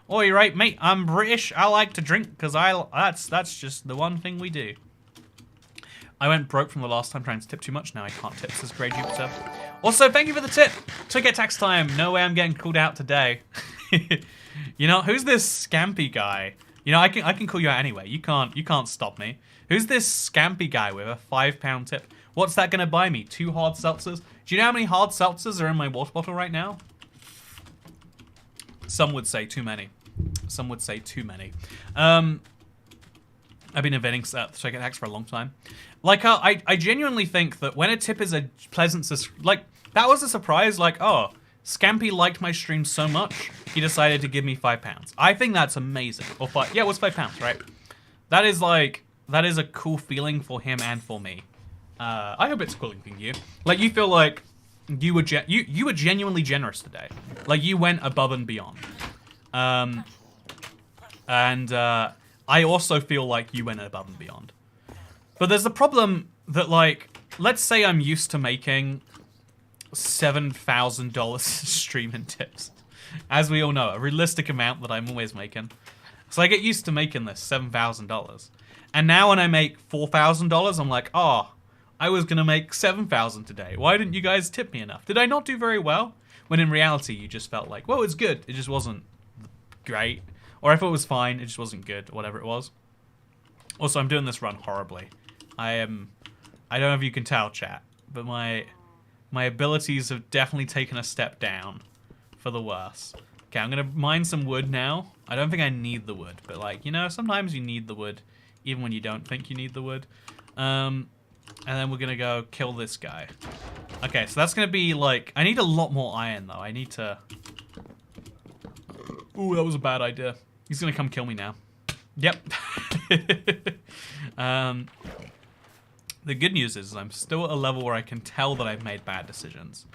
Oh, you're right, mate. I'm British. I like to drink because that's just the one thing we do. I went broke from the last time trying to tip too much. Now I can't tip, says Grey Jupiter. Also, thank you for the tip. TOYCAT tax time. No way I'm getting called out today. Who's this scampy guy? I can call you out anyway. You can't stop me. Who's this scampy guy with a £5 tip? What's that gonna buy me? 2 hard seltzers? Do you know how many hard seltzers are in my water bottle right now? Some would say too many. Some would say too many. I've been inventing TOYCAT hacks for a long time. Like, I genuinely think that when a tip is a pleasant, like, that was a surprise. Like, oh, Scampy liked my stream so much, he decided to give me £5. I think that's amazing. Or yeah, it was £5, right? That is a cool feeling for him and for me. I hope it's a cool feeling for you. Like, you feel like you were genuinely generous today. Like, you went above and beyond. I also feel like you went above and beyond. But there's the problem that, like, let's say I'm used to making $7,000 streaming tips. As we all know, a realistic amount that I'm always making. So I get used to making this $7,000. And now when I make $4,000, I'm like, oh, I was going to make $7,000 today. Why didn't you guys tip me enough? Did I not do very well? When in reality, you just felt like, well, it's good. It just wasn't great. Or if it was fine, it just wasn't good, whatever it was. Also, I'm doing this run horribly. I don't know if you can tell, chat, but my abilities have definitely taken a step down for the worse. Okay, I'm going to mine some wood now. I don't think I need the wood, but like, you know, sometimes you need the wood, even when you don't think you need the wood. And then we're going to go kill this guy. Okay, so that's going to be like, I need a lot more iron though. I need to... Ooh, that was a bad idea. He's going to come kill me now. Yep. The good news is I'm still at a level where I can tell that I've made bad decisions.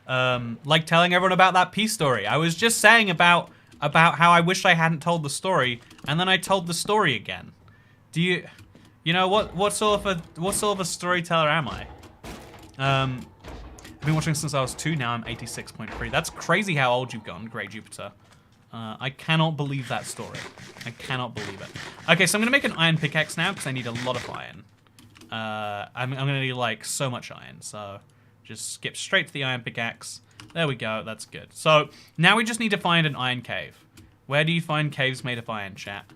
Like telling everyone about that peace story. I was just saying about how I wish I hadn't told the story, and then I told the story again. Do you know what sort of a storyteller am I? I've been watching since I was 2. Now I'm 86.3. That's crazy how old you've gotten, Grey Jupiter. I cannot believe that story. I cannot believe it. Okay, so I'm gonna make an iron pickaxe now because I need a lot of iron. I'm gonna need like so much iron. So just skip straight to the iron pickaxe. There we go. That's good. So now we just need to find an iron cave. Where do you find caves made of iron, chat?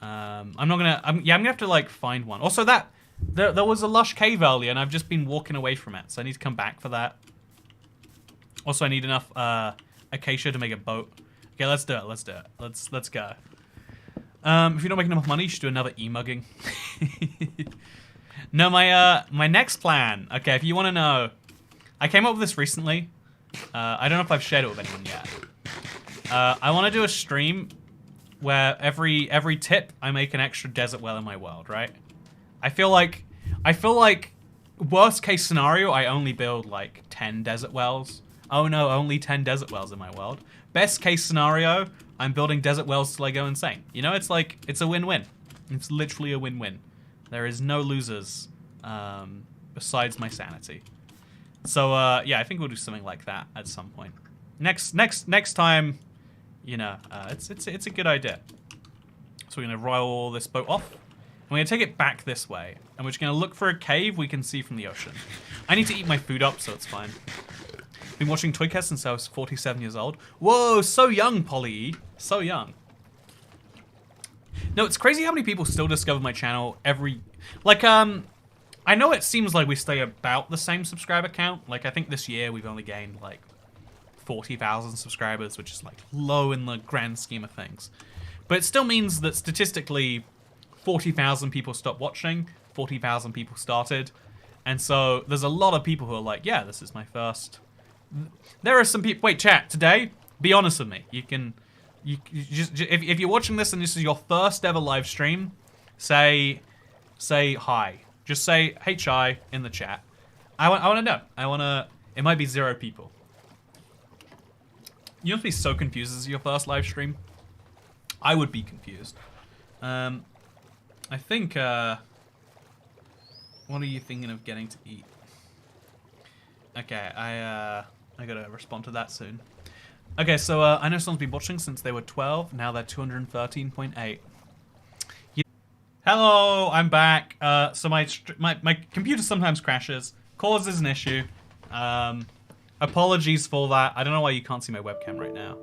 I'm gonna have to like find one. Also, there was a lush cave earlier, and I've just been walking away from it, so I need to come back for that. Also, I need enough acacia to make a boat. Okay, let's do it. Let's do it. Let's go. If you're not making enough money, you should do another e-mugging. No, my next plan. Okay, if you want to know, I came up with this recently. I don't know if I've shared it with anyone yet. I want to do a stream where every tip I make an extra desert well in my world, right? I feel like worst case scenario, I only build like 10 desert wells. Oh no, only 10 desert wells in my world. Best case scenario, I'm building desert wells till I go insane. You know, it's like, it's a win-win. It's literally a win-win. There is no losers besides my sanity. So yeah, I think we'll do something like that at some point. Next time, you know, it's a good idea. So we're gonna roll this boat off. We're gonna take it back this way, and we're just gonna look for a cave we can see from the ocean. I need to eat my food up, so it's fine. Been watching TOYCAT since I was 47 years old. Whoa, so young, Polly. So young. No, it's crazy how many people still discover my channel every... Like, I know it seems like we stay about the same subscriber count. Like, I think this year we've only gained, like, 40,000 subscribers, which is, like, low in the grand scheme of things. But it still means that statistically, 40,000 people stopped watching, 40,000 people started. And so there's a lot of people who are like, yeah, this is my first... There are some people... Wait, chat, today, be honest with me. You can... if you're watching this and this is your first ever live stream, say hi. Just say hi in the chat. I want to know. It might be 0 people. You must be so confused. This is your first live stream. I would be confused. I think, what are you thinking of getting to eat? Okay, I gotta respond to that soon. Okay, so I know someone's been watching since they were 12. Now they're 213.8. Hello, I'm back. So my computer sometimes crashes, causes an issue. Apologies for that. I don't know why you can't see my webcam right now.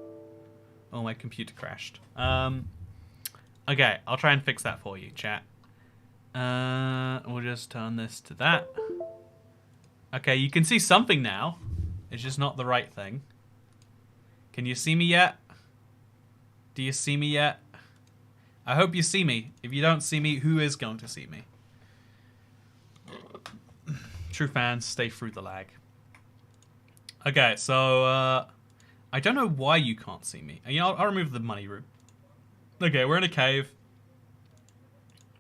Oh, my computer crashed. Okay, I'll try and fix that for you, chat. We'll just turn this to that. Okay, you can see something now. It's just not the right thing. Can you see me yet? Do you see me yet? I hope you see me. If you don't see me, who is going to see me? True fans, stay through the lag. Okay, so, I don't know why you can't see me. You know, I'll remove the money room. Okay, we're in a cave.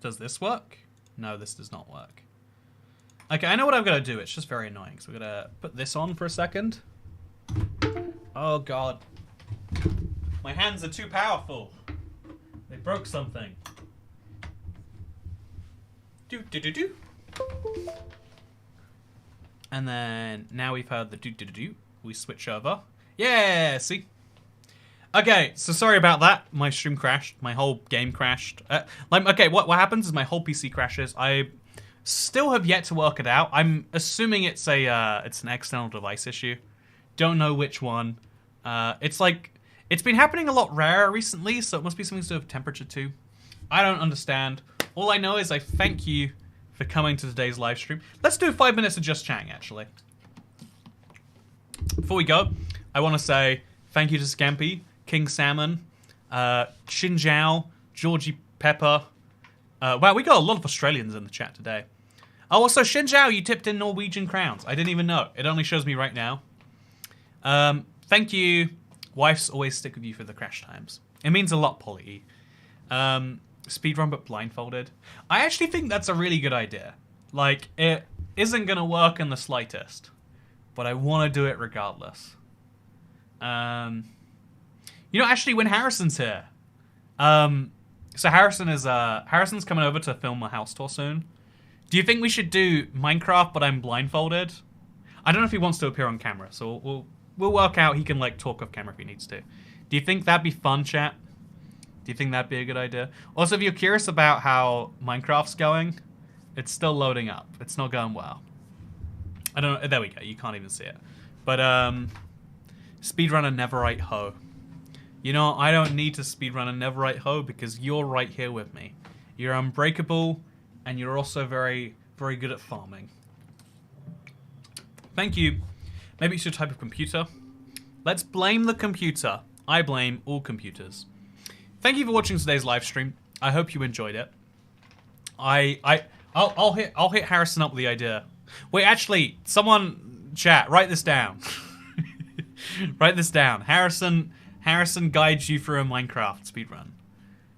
Does this work? No, this does not work. Okay, I know what I've got to do. It's just very annoying. So we're going to put this on for a second. Oh, God. My hands are too powerful. They broke something. Do. And then now we've heard the do-do-do-do. We switch over. Yeah, see? Okay, so sorry about that. My stream crashed. My whole game crashed. Okay, what happens is my whole PC crashes. I still have yet to work it out. I'm assuming it's an external device issue. Don't know which one. It's been happening a lot rarer recently, so it must be something to do with temperature too. I don't understand. All I know is I thank you for coming to today's live stream. Let's do 5 minutes of just chatting, actually. Before we go, I want to say thank you to Scampy, King Salmon, Xinjiao, Georgie Pepper. Wow, we got a lot of Australians in the chat today. Oh, also, Xinjiao, you tipped in Norwegian crowns. I didn't even know. It only shows me right now. Thank you. Wives always stick with you for the crash times. It means a lot, Polly. Speedrun but blindfolded. I actually think that's a really good idea. Like, it isn't going to work in the slightest. But I want to do it regardless. You know, actually, when Harrison's here. So Harrison's coming over to film a house tour soon. Do you think we should do Minecraft but I'm blindfolded? I don't know if he wants to appear on camera, so we'll work out. He can like talk off camera if he needs to. Do you think that'd be fun, chat? Do you think that'd be a good idea? Also, if you're curious about how Minecraft's going, it's still loading up. It's not going well. I don't know. There we go. You can't even see it. But speedrunner Neverite Ho. You know, I don't need to speedrun a Neverite Ho because you're right here with me. You're unbreakable, and you're also very, very good at farming. Thank you. Maybe it's your type of computer. Let's blame the computer. I blame all computers. Thank you for watching today's live stream. I hope you enjoyed it. I'll hit Harrison up with the idea. Wait, actually, someone chat, write this down. Write this down. Harrison guides you through a Minecraft speedrun.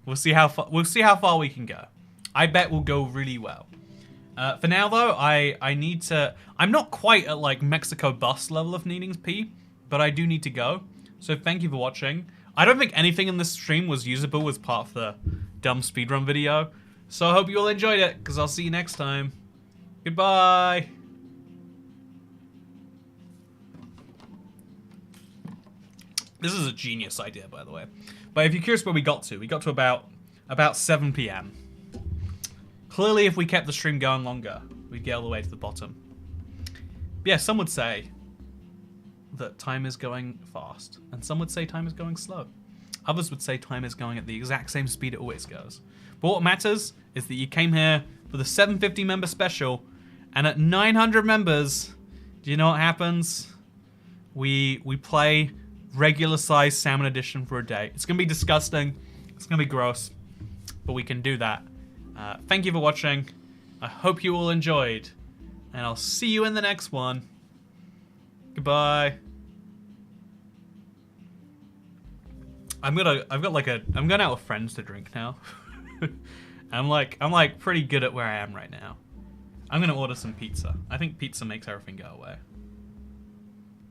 We'll see how far we can go. I bet we'll go really well. For now though, I'm not quite at like Mexico bus level of needing to pee, but I do need to go. So thank you for watching. I don't think anything in this stream was usable as part of the dumb speedrun video. So I hope you all enjoyed it, because I'll see you next time. Goodbye. This is a genius idea, by the way. But if you're curious where we got to about 7 PM. Clearly, if we kept the stream going longer, we'd get all the way to the bottom. But yeah, some would say that time is going fast, and some would say time is going slow. Others would say time is going at the exact same speed it always goes. But what matters is that you came here for the 750 member special, and at 900 members, do you know what happens? We play regular size salmon edition for a day. It's gonna be disgusting. It's gonna be gross, but we can do that. Thank you for watching. I hope you all enjoyed, and I'll see you in the next one. Goodbye. I'm going out with friends to drink now. I'm like pretty good at where I am right now. I'm gonna order some pizza. I think pizza makes everything go away.